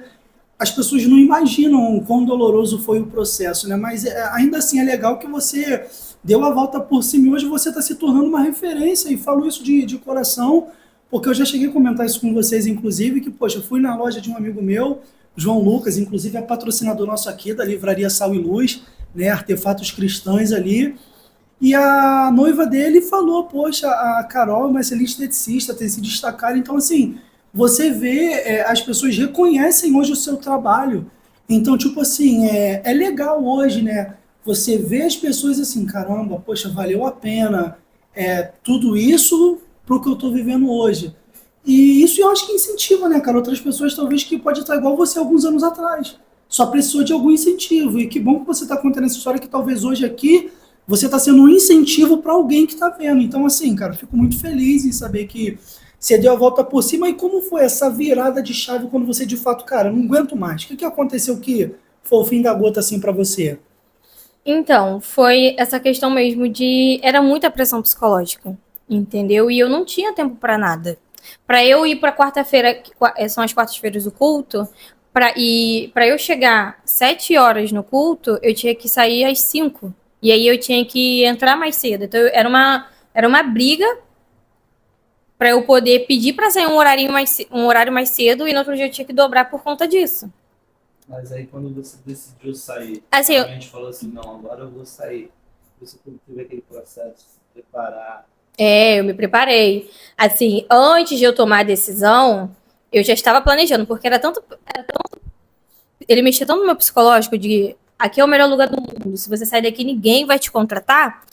A: As pessoas não imaginam o quão doloroso foi o processo, né? Mas ainda assim é legal que você deu a volta por cima e hoje você está se tornando uma referência e falo isso de coração, porque eu já cheguei a comentar isso com vocês, inclusive, que, poxa, eu fui na loja de um amigo meu, João Lucas, inclusive é patrocinador nosso aqui da Livraria Sal e Luz, né? Artefatos cristãos ali. E a noiva dele falou, poxa, a Carol é uma excelente esteticista, tem se destacado. Então, assim, você vê, as pessoas reconhecem hoje o seu trabalho. Então, tipo assim, é legal hoje, né? Você vê as pessoas assim, caramba, poxa, valeu a pena tudo isso pro que eu tô vivendo hoje. E isso eu acho que incentiva, né, cara? Outras pessoas talvez que pode estar igual você alguns anos atrás. Só precisou de algum incentivo. E que bom que você está contando essa história que talvez hoje aqui você está sendo um incentivo para alguém que está vendo. Então, assim, cara, fico muito feliz em saber que você deu a volta por cima. E como foi essa virada de chave quando você, de fato, cara, não aguento mais? O que aconteceu que foi o fim da gota, assim, para você?
C: Então, foi essa questão mesmo de... Era muita pressão psicológica, entendeu? E eu não tinha tempo pra nada. Pra eu ir pra quarta-feira, são as quartas-feiras do culto, pra eu chegar 7 horas no culto, eu tinha que sair às 5. E aí eu tinha que entrar mais cedo. Então, era uma briga pra eu poder pedir pra sair um horário mais cedo e no outro dia eu tinha que dobrar por conta disso.
B: Mas aí quando você decidiu sair,
C: Assim,
B: realmente falou assim, não, agora eu vou sair. Você teve aquele processo de se preparar.
C: eu me preparei. Assim, antes de eu tomar a decisão, eu já estava planejando, porque era tanto ele mexia tanto no meu psicológico de aqui é o melhor lugar do mundo, se você sair daqui ninguém vai te contratar,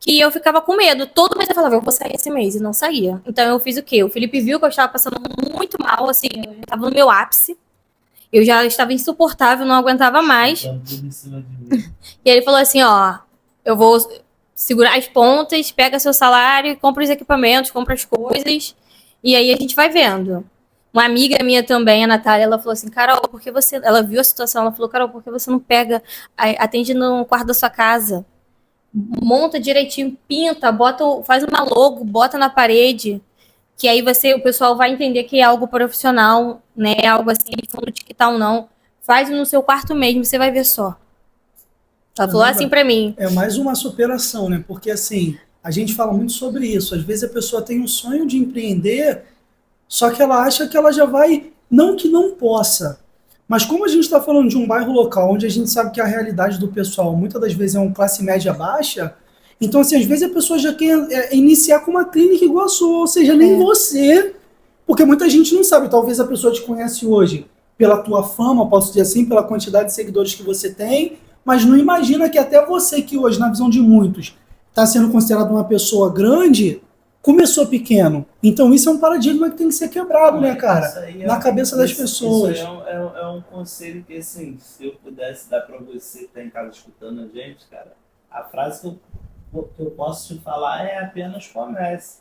C: que eu ficava com medo. Todo mês eu falava, eu vou sair esse mês, e não saía. Então eu fiz o quê? O Felipe viu que eu estava passando muito mal, assim, eu estava no meu ápice, eu já estava insuportável, não aguentava mais.
B: Então, tudo em cima de mim.
C: E ele falou assim, ó, eu vou segurar as pontas, pega seu salário, compra os equipamentos, compra as coisas, e aí a gente vai vendo. Uma amiga minha também, a Natália, ela falou assim, Carol, por que você... Ela viu a situação, ela falou, Carol, por que você não pega, atende no quarto da sua casa, monta direitinho, pinta, faz uma logo, bota na parede, que aí o pessoal vai entender que é algo profissional, né, algo assim, fundo de quital não. Faz no seu quarto mesmo, você vai ver só. Ela falou assim pra mim.
A: É mais uma superação, né? Porque, assim, a gente fala muito sobre isso. Às vezes a pessoa tem um sonho de empreender, só que ela acha que ela já vai... Não que não possa, mas como a gente está falando de um bairro local, onde a gente sabe que a realidade do pessoal muitas das vezes é uma classe média baixa, então, assim, às vezes a pessoa já quer iniciar com uma clínica igual a sua, ou seja, nem você, porque muita gente não sabe. Talvez a pessoa te conhece hoje pela tua fama, posso dizer assim, pela quantidade de seguidores que você tem, mas não imagina que até você que hoje, na visão de muitos, está sendo considerado uma pessoa grande, começou pequeno. Então isso é um paradigma que tem que ser quebrado, né, cara? Na cabeça das pessoas.
B: Isso é um conselho que, assim, se eu pudesse dar para você que está em casa escutando a gente, cara, a frase que eu posso te falar é apenas comece.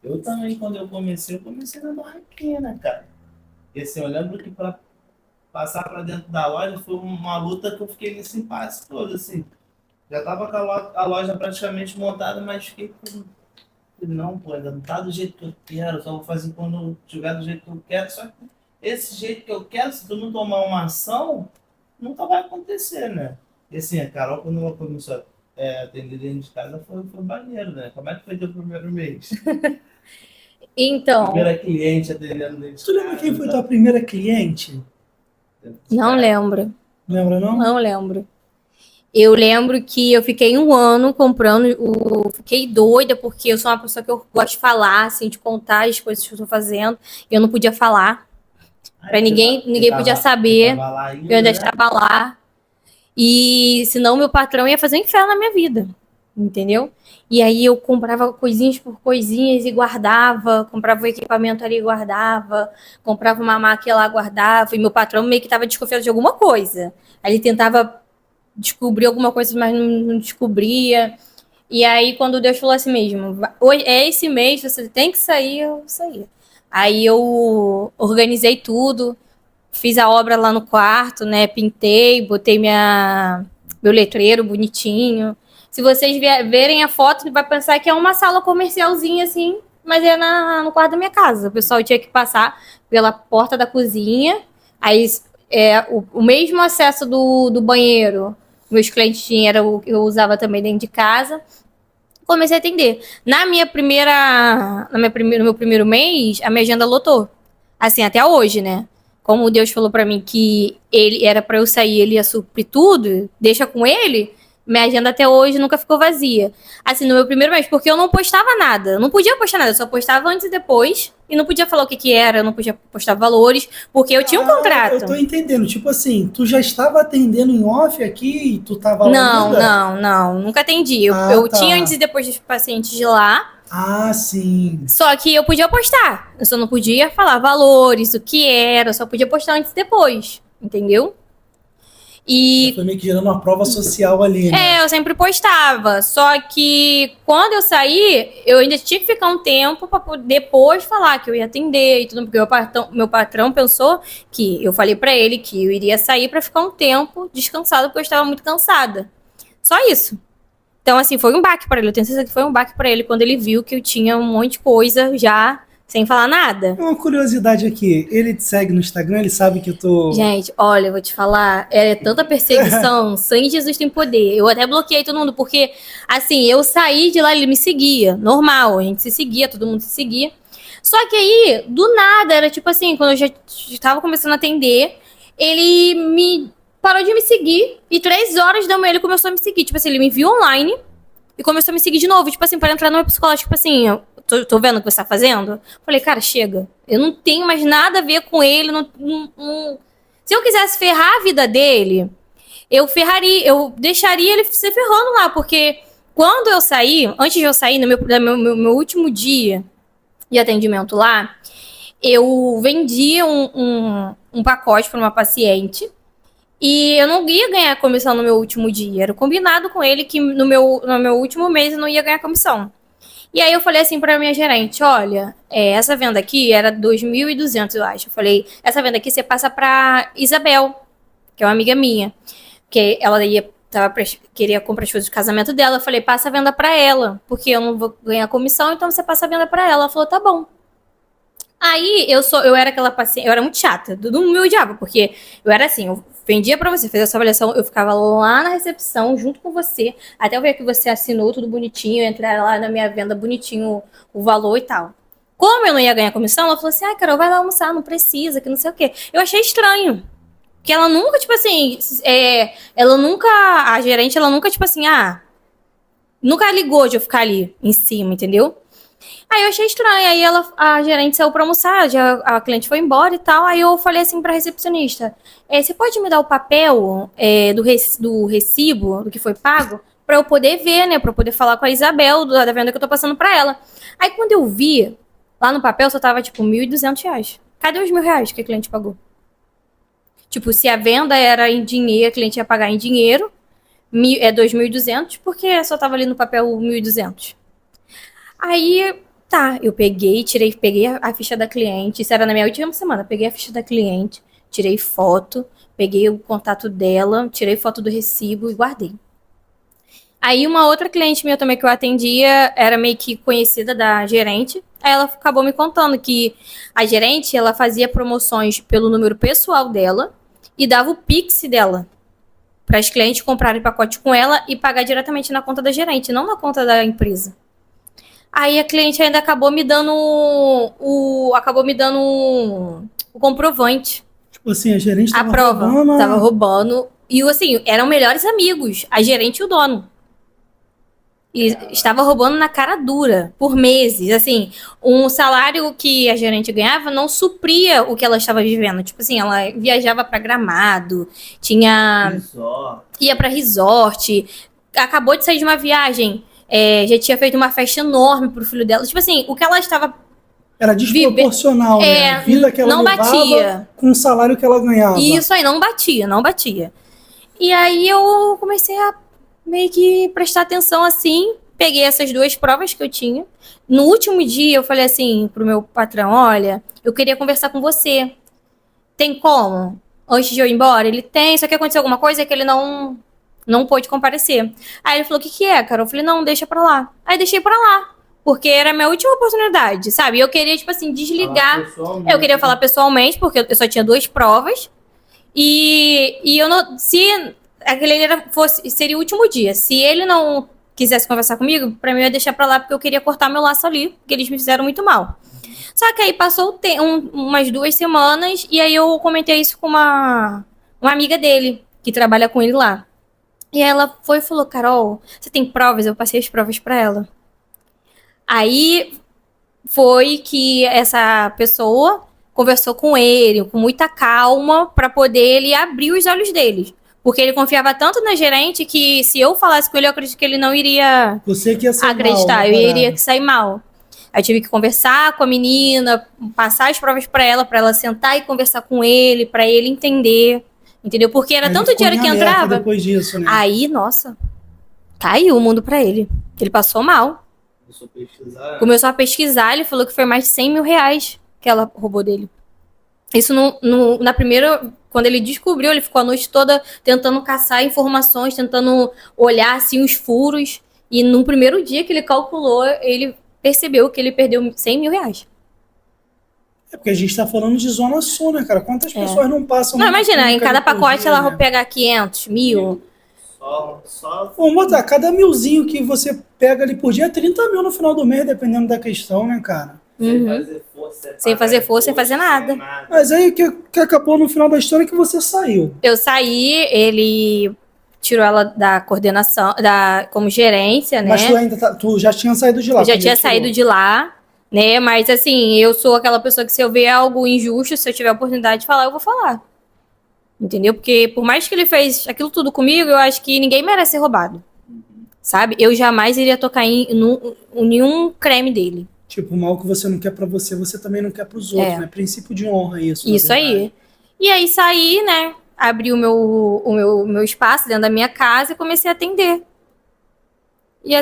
B: Eu também, quando eu comecei na barraquinha, cara. E assim, eu lembro que para passar para dentro da loja foi uma luta que eu fiquei nesse impasse todo, assim. Já tava com a loja praticamente montada, mas fiquei com... Não, pô, ainda não tá do jeito que eu quero, só vou fazer quando tiver do jeito que eu quero. Só que esse jeito que eu quero, se tu não tomar uma ação, nunca vai acontecer, né? E assim, a Carol, quando ela começou a atender dentro de casa, foi maneiro, né? Como é que foi teu primeiro mês?
C: Então,
B: Primeira cliente atendendo dentro de casa.
A: Tu lembra quem foi tua primeira cliente?
C: não lembro.
A: Lembra, não?
C: Não lembro. Eu lembro que eu fiquei um ano comprando, fiquei doida, porque eu sou uma pessoa que eu gosto de falar, assim, de contar as coisas que eu estou fazendo, e eu não podia falar, para ninguém podia saber, eu ainda estava lá, e senão meu patrão ia fazer um inferno na minha vida, entendeu? E aí eu comprava coisinhas por coisinhas e guardava, comprava o equipamento ali e guardava, comprava uma máquina lá e guardava, e meu patrão meio que estava desconfiado de alguma coisa. Aí ele tentava descobrir alguma coisa, mas não descobria. E aí, quando Deus falou assim mesmo, hoje é esse mês, você tem que sair, eu saí. Aí eu organizei tudo, fiz a obra lá no quarto, né? Pintei, botei meu letreiro bonitinho. Se vocês verem a foto, vai pensar que é uma sala comercialzinha assim, mas é no quarto da minha casa. O pessoal tinha que passar pela porta da cozinha, aí o mesmo acesso do banheiro, meus clientes tinham, era o que eu usava também dentro de casa. Comecei a atender. No meu primeiro mês, a minha agenda lotou. Assim, até hoje, né? Como Deus falou pra mim que ele era pra eu sair, ele ia suprir tudo, deixa com ele. Minha agenda até hoje nunca ficou vazia. Assim, no meu primeiro mês, porque eu não postava nada. Eu não podia postar nada, eu só postava antes e depois. E não podia falar o que era, eu não podia postar valores, porque eu tinha um contrato.
A: Eu tô entendendo. Tipo assim, tu já estava atendendo em off aqui e tu tava lá
C: Não. Nunca atendi. Eu tinha antes e depois dos pacientes de lá.
A: Ah, sim.
C: Só que eu podia postar. Eu só não podia falar valores, o que era. Eu só podia postar antes e depois. Entendeu? E
A: foi meio que gerando uma prova social ali, né?
C: eu sempre postava. Só que quando eu saí, eu ainda tinha que ficar um tempo para depois falar que eu ia atender e tudo, porque meu patrão pensou que eu falei para ele que eu iria sair para ficar um tempo descansado, porque eu estava muito cansada. Só isso. Então, assim, foi um baque para ele. Eu tenho certeza que foi um baque para ele quando ele viu que eu tinha um monte de coisa já sem falar nada.
A: Uma curiosidade aqui, ele te segue no Instagram, ele sabe que eu tô...
C: Gente, olha, eu vou te falar, é tanta perseguição, sangue de Jesus tem poder. Eu até bloqueei todo mundo, porque, assim, eu saí de lá, ele me seguia, normal, a gente se seguia, todo mundo se seguia. Só que aí, do nada, era tipo assim, quando eu já estava começando a atender, ele me parou de me seguir, e 3 horas da manhã ele começou a me seguir. Tipo assim, ele me viu online e começou a me seguir de novo, tipo assim, para entrar numa psicológica, tipo assim, tô vendo o que você tá fazendo. Falei, cara, chega. Eu não tenho mais nada a ver com ele. Se eu quisesse ferrar a vida dele, eu deixaria ele se ferrando lá. Porque quando eu saí, antes de eu sair, no meu último dia de atendimento lá, eu vendi um pacote para uma paciente. E eu não ia ganhar comissão no meu último dia. Era combinado com ele que no meu último mês eu não ia ganhar comissão. E aí eu falei assim pra minha gerente, olha, essa venda aqui era 2.200, eu acho. Eu falei, essa venda aqui você passa pra Isabel, que é uma amiga minha, que ela queria comprar as coisas do casamento dela. Eu falei, passa a venda pra ela, porque eu não vou ganhar comissão, então você passa a venda pra ela. Ela falou, tá bom. Aí eu era aquela paciente, eu era muito chata, do meu diabo, porque eu era assim, eu vendia pra você, fez essa avaliação, eu ficava lá na recepção junto com você, até eu ver que você assinou tudo bonitinho, entrar lá na minha venda bonitinho o valor e tal. Como eu não ia ganhar comissão, ela falou assim, Carol, vai lá almoçar, não precisa, que não sei o quê. Eu achei estranho. Porque ela nunca, tipo assim, a gerente, ela nunca, tipo assim, nunca ligou de eu ficar ali em cima, entendeu? Aí eu achei estranho, aí a gerente saiu pra almoçar, a cliente foi embora e tal, aí eu falei assim pra recepcionista, você pode me dar o papel do recibo, do que foi pago, pra eu poder ver, né, pra eu poder falar com a Isabel, da venda que eu tô passando pra ela. Aí quando eu vi, lá no papel só tava tipo R$ 1.200. Cadê os R$ 1.000 que a cliente pagou? Tipo, se a venda era em dinheiro, a cliente ia pagar em dinheiro, 2.200, porque só tava ali no papel 1.200. Aí, tá, eu peguei a ficha da cliente, isso era na minha última semana, peguei a ficha da cliente, tirei foto, peguei o contato dela, tirei foto do recibo e guardei. Aí uma outra cliente minha também que eu atendia, era meio que conhecida da gerente, aí ela acabou me contando que a gerente, ela fazia promoções pelo número pessoal dela e dava o Pix dela para as clientes comprarem pacote com ela e pagar diretamente na conta da gerente, não na conta da empresa. Aí a cliente ainda acabou me dando o comprovante.
A: Tipo assim, a gerente
C: tava roubando E assim, eram melhores amigos, a gerente e o dono. E estava roubando na cara dura, por meses. Assim, um salário que a gerente ganhava não supria o que ela estava vivendo. Tipo assim, ela viajava para Gramado, ia para resort, acabou de sair de uma viagem, já tinha feito uma festa enorme pro filho dela. Tipo assim, o que ela estava...
A: Era desproporcional, né? A vida que ela
C: não
A: levava
C: batia
A: com o salário que ela ganhava.
C: Isso aí, não batia. E aí eu comecei a meio que prestar atenção assim, peguei essas 2 provas que eu tinha. No último dia eu falei assim pro meu patrão, olha, eu queria conversar com você. Tem como? Antes de eu ir embora? Ele tem, só que aconteceu alguma coisa que ele não pôde comparecer. Aí ele falou, o que é, cara? Eu falei, não, deixa pra lá. Aí deixei pra lá, porque era a minha última oportunidade, sabe? Eu queria, tipo assim, desligar. Eu queria falar pessoalmente, porque eu só tinha 2 provas. E eu não... Se aquele seria o último dia. Se ele não quisesse conversar comigo, pra mim eu ia deixar pra lá, porque eu queria cortar meu laço ali, porque eles me fizeram muito mal. Só que aí passou umas 2 semanas, e aí eu comentei isso com uma amiga dele, que trabalha com ele lá. E ela foi e falou, Carol, você tem provas? Eu passei as provas pra ela. Aí foi que essa pessoa conversou com ele, com muita calma, pra poder ele abrir os olhos dele. Porque ele confiava tanto na gerente que se eu falasse com ele, eu acredito que ele não iria
A: Você que ia sair
C: acreditar,
A: mal,
C: eu iria sair mal. Aí tive que conversar com a menina, passar as provas pra ela sentar e conversar com ele, pra ele entender, entendeu? Porque era tanto dinheiro que entrava.
A: Depois disso, né?
C: Aí, nossa, caiu o mundo pra ele. Ele passou mal. Começou a pesquisar, ele falou que foi mais de 100 mil reais que ela roubou dele. Isso na primeira... Quando ele descobriu, ele ficou a noite toda tentando caçar informações, tentando olhar, assim, os furos. E no primeiro dia que ele calculou, ele percebeu que ele perdeu 100 mil reais.
A: É porque a gente tá falando de Zona Sul, né, cara? Quantas pessoas não passam...
C: Não, imagina, em cada pacote ela
A: né?
C: pega 500, 1000...
A: Vamos botar, cada 1000zinho que você pega ali por dia é 30 mil no final do mês, dependendo da questão, né, cara?
C: Sem fazer força, sem fazer nada.
A: Mas aí que acabou no final da história que você saiu.
C: Eu saí, ele tirou ela da coordenação, como gerência, né?
A: Mas tu já tinha saído de lá.
C: Eu já tinha saído de lá, né? Mas assim, eu sou aquela pessoa que se eu ver algo injusto, se eu tiver a oportunidade de falar, eu vou falar. Entendeu? Porque por mais que ele fez aquilo tudo comigo, eu acho que ninguém merece ser roubado. Sabe? Eu jamais iria tocar em nenhum creme dele.
A: Tipo, o mal que você não quer pra você, você também não quer pros outros, né? Princípio de honra, isso.
C: Isso aí. E aí saí, né? Abri o meu espaço dentro da minha casa e comecei a atender. E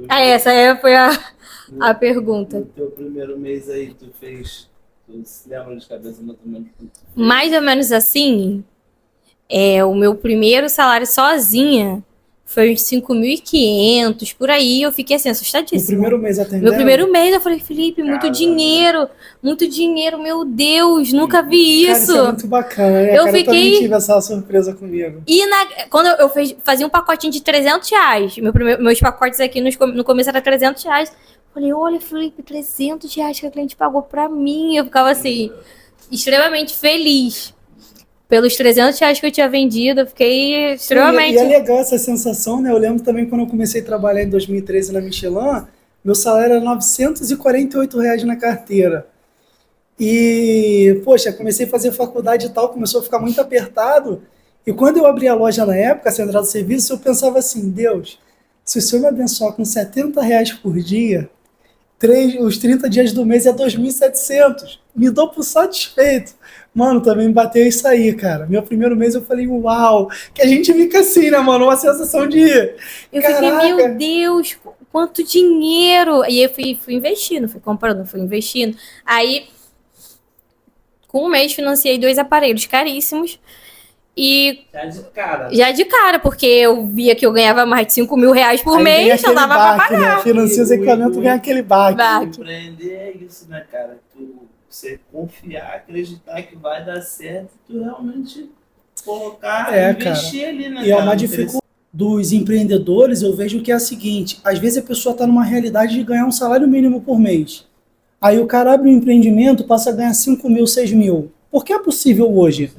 C: essa foi a pergunta.
B: No teu primeiro mês aí, tu se lembra de cabeça mais ou menos?
C: Mais ou menos assim, o meu primeiro salário sozinha foi uns 5.500, por aí. Eu fiquei assim, assustadíssima.
A: No primeiro mês atendendo?
C: Meu primeiro mês, eu falei, Felipe, muito dinheiro, meu Deus, nunca vi isso.
A: Cara, isso é muito bacana, né?
C: Eu também
A: tive essa surpresa comigo.
C: E quando eu fazia um pacotinho de 300 reais, meus pacotes aqui no começo era 300 reais. Falei, olha, Felipe, 300 reais que a cliente pagou pra mim. Eu ficava assim, extremamente feliz. Pelos 300 reais que eu tinha vendido, eu fiquei extremamente...
A: E é legal essa sensação, né? Eu lembro também quando eu comecei a trabalhar em 2013 na Michelin, meu salário era R$948 na carteira. E, poxa, comecei a fazer faculdade e tal, começou a ficar muito apertado. E quando eu abri a loja na época, a central de serviço, eu pensava assim, Deus, se o Senhor me abençoar com R$70 por dia, os 30 dias do mês é 2.700. Me dou por satisfeito. Mano, também bateu isso aí, cara. Meu primeiro mês eu falei, uau. Que a gente fica assim, né, mano? Uma sensação de...
C: Eu fiquei, meu Deus, quanto dinheiro. E eu fui investindo, fui comprando, fui investindo. Aí, com um mês, financiei 2 aparelhos caríssimos. E já de cara, porque eu via que eu ganhava mais de 5 mil reais por mês, não dava pra pagar.
A: Né? Financia os equipamentos, ganha aquele baque.
B: Empreender é isso, né, cara? Você confiar, acreditar que vai dar certo, tu realmente colocar, investir ali, né,
A: e cara? É uma dificuldade dos empreendedores, eu vejo que é a seguinte, às vezes a pessoa está numa realidade de ganhar um salário mínimo por mês. Aí o cara abre um empreendimento, passa a ganhar 5 mil, 6 mil. Por que é possível hoje?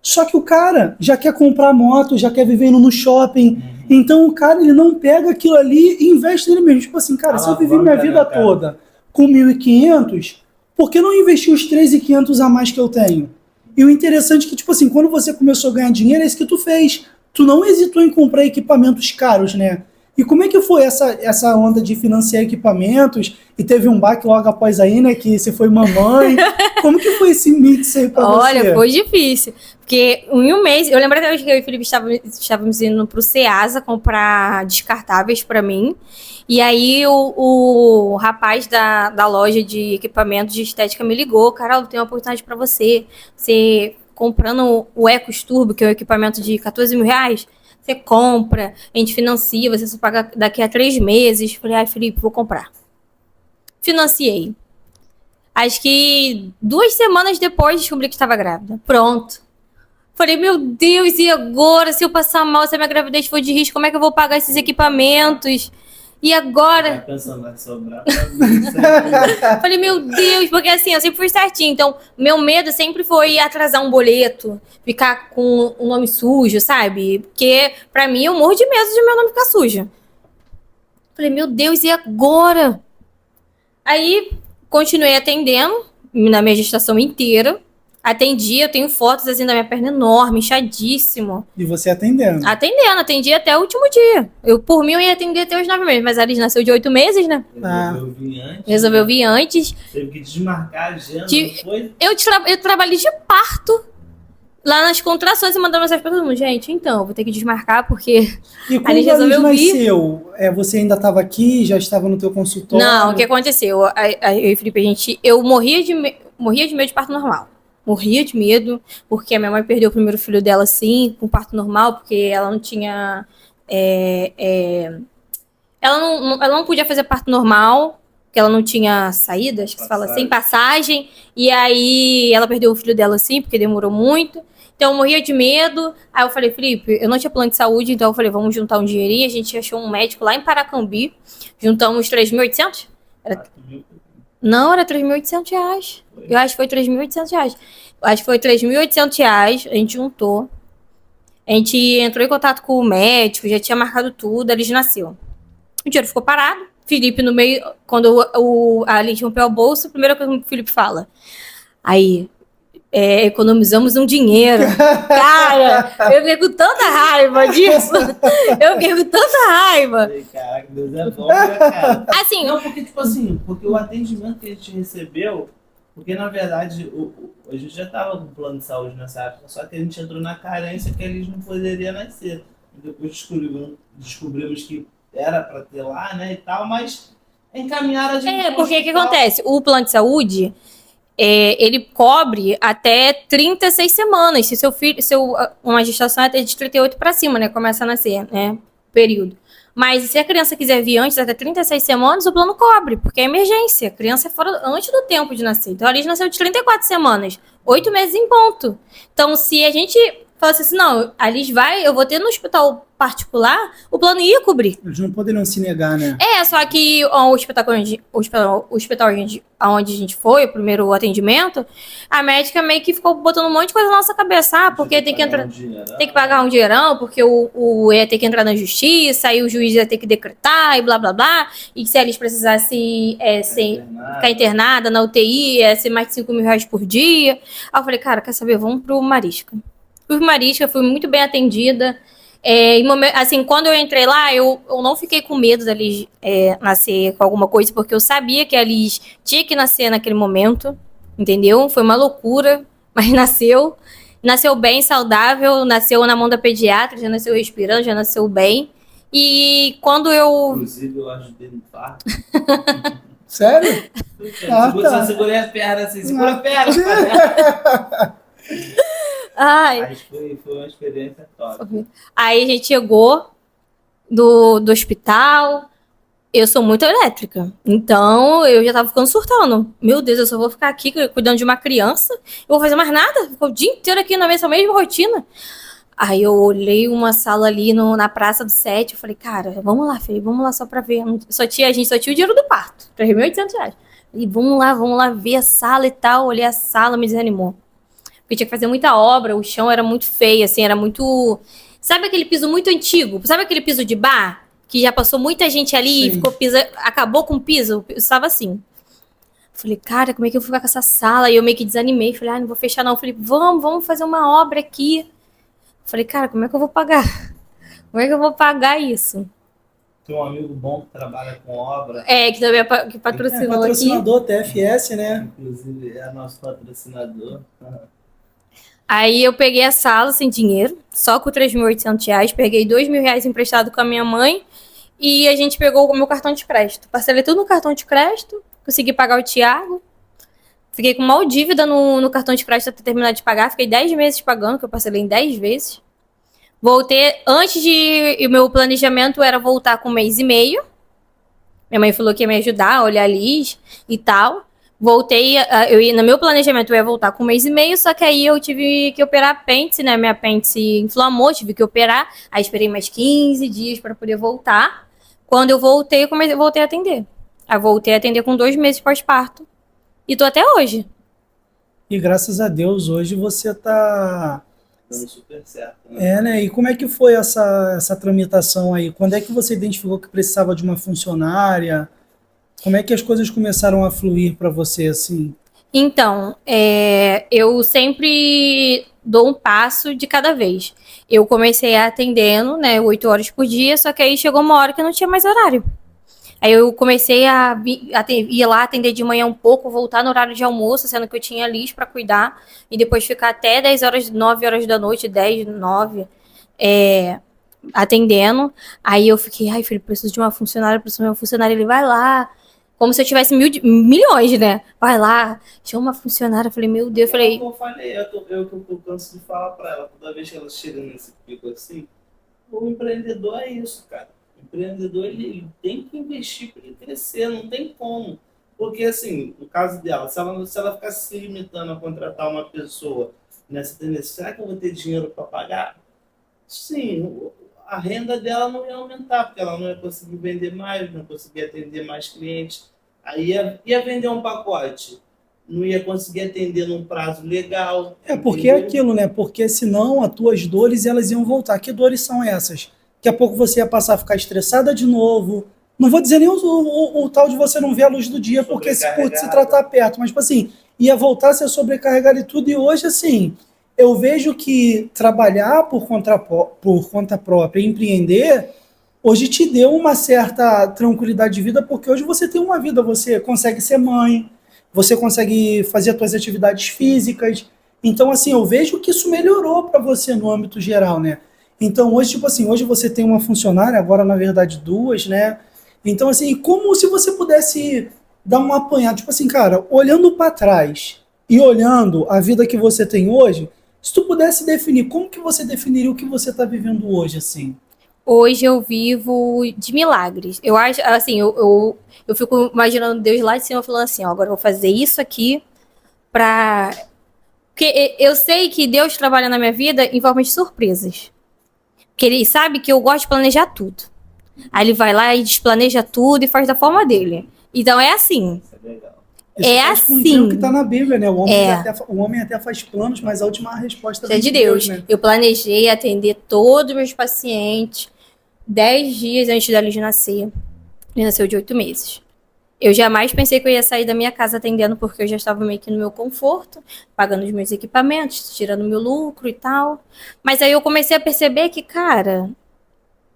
A: Só que o cara já quer comprar moto, já quer viver indo no shopping. Então o cara, ele não pega aquilo ali e investe nele mesmo. Tipo assim, cara, se eu vivi minha vida toda com 1.500, por que não investir os 3.500 a mais que eu tenho? E o interessante é que, tipo assim, quando você começou a ganhar dinheiro, é isso que tu fez. Tu não hesitou em comprar equipamentos caros, né? E como é que foi essa onda de financiar equipamentos? E teve um baque logo após aí, né? Que você foi mamãe. Como que foi esse mix aí pra você?
C: Olha, foi difícil. Porque em um mês, eu lembro até hoje que eu e o Felipe estávamos indo pro Ceasa comprar descartáveis pra mim. E aí o rapaz da loja de equipamentos de estética me ligou. Carol, tem uma oportunidade pra você. Você comprando o Ecos Turbo, que é o equipamento de 14 mil reais, você compra, a gente financia, você só paga daqui a 3 meses. Falei, ai, Felipe, vou comprar. Financiei. Acho que 2 semanas depois descobri que estava grávida. Pronto. Falei, meu Deus, e agora? Se eu passar mal, se a minha gravidez for de risco, como é que eu vou pagar esses equipamentos? E agora?
B: Tá pensando, vai sobrar pra mim.
C: Falei, meu Deus, porque assim, eu sempre fui certinho. Então, meu medo sempre foi atrasar um boleto, ficar com o nome sujo, sabe? Porque, pra mim, eu morro de medo de meu nome ficar sujo. Falei, meu Deus, e agora? Aí, continuei atendendo na minha gestação inteira. Atendi, eu tenho fotos assim da minha perna enorme, inchadíssimo.
A: E você atendendo.
C: Atendi até o último dia. Por mim, eu ia atender até os 9 meses, mas a Alice nasceu de 8 meses, né?
B: Resolveu vir antes.
C: Resolveu vir antes.
B: Teve que desmarcar a agenda, não foi?
C: Eu trabalhei de parto lá nas contrações e mandando mensagem pra todo mundo. Gente, então, vou ter que desmarcar porque
A: E
C: a
A: quando
C: Alice
A: a Alice
C: resolveu vir.
A: nasceu, você ainda estava aqui, já estava no teu consultório?
C: Não, o que aconteceu? Eu e o Felipe, eu morria de medo de parto normal. Morria de medo, porque a minha mãe perdeu o primeiro filho dela, assim, com parto normal, porque ela não tinha... Ela não podia fazer parto normal, porque ela não tinha saída, acho que se fala assim, passagem. E aí ela perdeu o filho dela, assim, porque demorou muito. Então eu morria de medo. Aí eu falei, Felipe, eu não tinha plano de saúde, então eu falei, vamos juntar um dinheirinho. A gente achou um médico lá em Paracambi. Juntamos 3.800? Não, era 3.800 reais. Eu acho que foi 3.800 reais. Acho que foi 3.800 reais. A gente juntou. A gente entrou em contato com o médico, já tinha marcado tudo, eles nasceu. O dinheiro ficou parado. Felipe, no meio, quando a Alice rompeu o bolso, a primeira coisa que o Felipe fala. Aí, economizamos um dinheiro. Cara, eu fiquei com tanta raiva disso. Eu fiquei com tanta raiva.
B: Caraca, Deus é bom, né, cara?
C: Assim,
B: Não, porque, tipo assim, porque o atendimento que a gente recebeu, porque na verdade a gente já estava com plano de saúde nessa época, só que a gente entrou na carência que eles não poderiam nascer. E depois descobrimos que era para ter lá, né, e tal, mas encaminharam a gente.
C: porque o que acontece? O plano de saúde, ele cobre até 36 semanas. Se uma gestação é até de 38 para cima, né? Começa a nascer, né? Período. Mas se a criança quiser vir antes, até 36 semanas, o plano cobre, porque é emergência. A criança é fora antes do tempo de nascer. Então, a Liz nasceu de 34 semanas, 8 meses em ponto. Então, se a gente falasse assim, não, a Liz eu vou ter no hospital particular, o plano ia cobrir.
A: Eles não poderiam se negar, né?
C: Só que o hospital onde a gente foi, o primeiro atendimento, a médica meio que ficou botando um monte de coisa na nossa cabeça. Porque tem que pagar um dinheirão, porque ia ter que entrar na justiça, aí o juiz ia ter que decretar, e blá, blá, blá. E se a Alice precisasse ficar internada na UTI, ia ser mais de 5 mil reais por dia. Aí eu falei, cara, quer saber? Vamos pro Marisca. Fui pro Marisca, fui muito bem atendida. Assim, quando eu entrei lá, eu não fiquei com medo da Liz nascer com alguma coisa, porque eu sabia que a Liz tinha que nascer naquele momento, entendeu? Foi uma loucura, mas nasceu. Nasceu bem, saudável, nasceu na mão da pediatra, já nasceu respirando, já nasceu bem. E quando eu...
B: Inclusive, eu ajudei no parto.
A: Sério?
B: Você segurei a perna assim, segura a perna.
C: Ai.
B: Mas foi uma experiência top.
C: Aí a gente chegou do hospital. Eu sou muito elétrica, então eu já tava ficando surtando. Meu Deus, eu só vou ficar aqui cuidando de uma criança, eu vou fazer mais nada, ficou o dia inteiro aqui na mesma rotina. Aí eu olhei uma sala ali na Praça do 7, eu falei, cara, vamos lá, filho, vamos lá só pra ver. A gente só tinha o dinheiro do parto, 3.800 reais. E vamos lá ver a sala e tal, olhei a sala, me desanimou. porque tinha que fazer muita obra, o chão era muito feio, assim, era muito... Sabe aquele piso muito antigo? Sabe aquele piso de bar? Que já passou muita gente ali e
A: Sim.
C: acabou com o piso estava assim. Falei, cara, como é que eu vou ficar com essa sala? E eu meio que desanimei, falei, não vou fechar não. Falei, vamos fazer uma obra aqui. Falei, cara, como é que eu vou pagar? Como é que eu vou pagar isso?
B: Tem um amigo bom que trabalha com obra,
C: Que também que patrocinou aqui.
A: Patrocinador TFS, né?
B: inclusive é nosso patrocinador.
C: Aí eu peguei a sala sem dinheiro, só com R$3.800, peguei R$2.000 emprestado com a minha mãe e a gente pegou o meu cartão de crédito. Parcelei tudo no cartão de crédito, consegui pagar o Thiago, fiquei com mal dívida no cartão de crédito até terminar de pagar, fiquei 10 meses pagando, que eu parcelei em 10 vezes. Voltei, e o meu planejamento era voltar com 1 mês e meio. Minha mãe falou que ia me ajudar a olhar Liz e tal. Voltei, no meu planejamento eu ia voltar com 1 mês e meio, só que aí eu tive que operar apêndice, né? Minha apêndice inflamou, tive que operar. Aí esperei mais 15 dias para poder voltar. Quando eu voltei, voltei a atender. Aí voltei a atender com 2 meses pós-parto. E tô até hoje.
A: E graças a Deus, hoje você tá...
B: Dando super certo, né?
A: né? E como é que foi essa tramitação aí? Quando é que você identificou que precisava de uma funcionária? Como é que as coisas começaram a fluir para você, assim?
C: Então, eu sempre dou um passo de cada vez. Eu comecei atendendo, né, 8 horas por dia, só que aí chegou uma hora que eu não tinha mais horário. Aí eu comecei a ir lá atender de manhã um pouco, voltar no horário de almoço, sendo que eu tinha Liz para cuidar, e depois ficar até 10 horas, 9 horas da noite, 10, 9, atendendo. Aí eu fiquei, ai, filho, preciso de uma funcionária, ele vai lá. Como se eu tivesse milhões, né? Vai lá, chama uma funcionária. Eu falei, meu Deus, eu falei...
B: Como eu falei, eu canso de falar pra ela, toda vez que ela chega nesse pico assim, o empreendedor é isso, cara. O empreendedor, ele tem que investir para ele crescer, não tem como. Porque, assim, no caso dela, se ela ficar se limitando a contratar uma pessoa nessa tendência, será que eu vou ter dinheiro para pagar? Sim, a renda dela não ia aumentar, porque ela não ia conseguir vender mais, não ia conseguir atender mais clientes. Aí ia vender um pacote, não ia conseguir atender num prazo legal.
A: Porque é aquilo, né? Porque senão as tuas dores elas iam voltar. Que dores são essas? Daqui a pouco você ia passar a ficar estressada de novo. Não vou dizer nem o tal de você não ver a luz do dia, porque por se tratar perto, mas tipo assim, ia voltar a ser sobrecarregado e tudo. E hoje, assim, eu vejo que trabalhar por conta própria e empreender, hoje te deu uma certa tranquilidade de vida, porque hoje você tem uma vida, você consegue ser mãe, você consegue fazer as suas atividades físicas. Então, assim, eu vejo que isso melhorou para você no âmbito geral, né? Então, hoje, tipo assim, hoje você tem uma funcionária, agora, na verdade, 2, né? Então, assim, como se você pudesse dar um apanhado, tipo assim, cara, olhando para trás e olhando a vida que você tem hoje, se tu pudesse definir, como que você definiria o que você está vivendo hoje, assim?
C: Hoje eu vivo de milagres. Eu acho, assim, eu fico imaginando Deus lá de cima falando assim, ó, agora eu vou fazer isso aqui pra... Porque eu sei que Deus trabalha na minha vida em forma de surpresas. Porque ele sabe que eu gosto de planejar tudo. Aí ele vai lá e desplaneja tudo e faz da forma dele. Então é assim.
B: Isso é legal.
A: Isso faz cumprir
C: assim.
A: o que está na Bíblia, né? O homem até faz planos, mas a última resposta
C: É de Deus.
A: né?
C: Eu planejei atender todos os meus pacientes 10 dias antes da Liz nascer. Ele nasceu de 8 meses. Eu jamais pensei que eu ia sair da minha casa atendendo, porque eu já estava meio que no meu conforto, pagando os meus equipamentos, tirando meu lucro e tal. Mas aí eu comecei a perceber que, cara,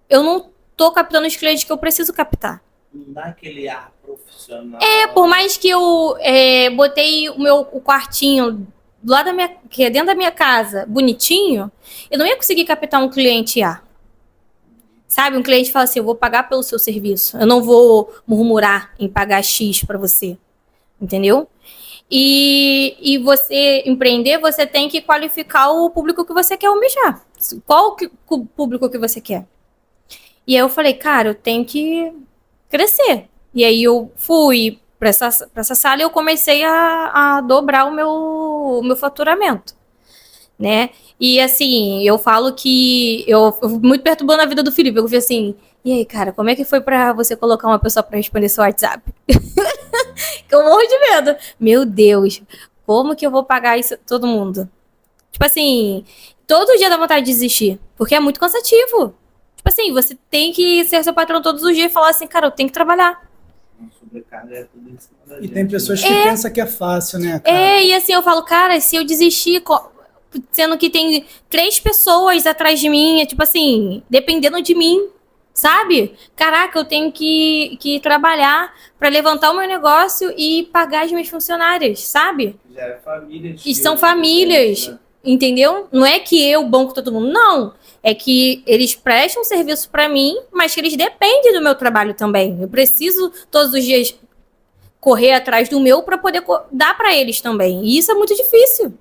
C: eu não tô captando os clientes que eu preciso captar.
B: Não dá aquele ar profissional.
C: Por mais que eu botei o quartinho lá que é dentro da minha casa, bonitinho, eu não ia conseguir captar um cliente A. Sabe, um cliente fala assim, eu vou pagar pelo seu serviço, eu não vou murmurar em pagar X para você, entendeu? E você empreender, você tem que qualificar o público que você quer almejar. Qual o público que você quer? E aí eu falei, cara, eu tenho que crescer. E aí eu fui para essa sala e eu comecei a dobrar o meu faturamento, né? E assim, eu falo que eu muito perturbando a vida do Felipe. Eu falei assim, e aí, cara, como é que foi pra você colocar uma pessoa pra responder seu WhatsApp? Que eu morro de medo. Meu Deus, como que eu vou pagar isso todo mundo? Tipo assim, todo dia dá vontade de desistir, porque é muito cansativo. Tipo assim, você tem que ser seu patrão todos os dias e falar assim, cara, eu tenho que trabalhar.
B: Uma sobrecarga é tudo em cima da
A: E
B: gente,
A: tem pessoas
B: né?
A: que pensam que é fácil, né, cara?
C: E assim, eu falo, cara, se eu desistir, sendo que tem 3 pessoas atrás de mim, é tipo assim, dependendo de mim, sabe? Caraca, eu tenho que trabalhar pra levantar o meu negócio e pagar as minhas funcionárias, sabe?
B: Já é família.
C: E são famílias,
B: Né?
C: entendeu? Não é que eu banco todo mundo, não. É que eles prestam serviço pra mim, mas que eles dependem do meu trabalho também. Eu preciso todos os dias correr atrás do meu pra poder dar pra eles também. E isso é muito difícil.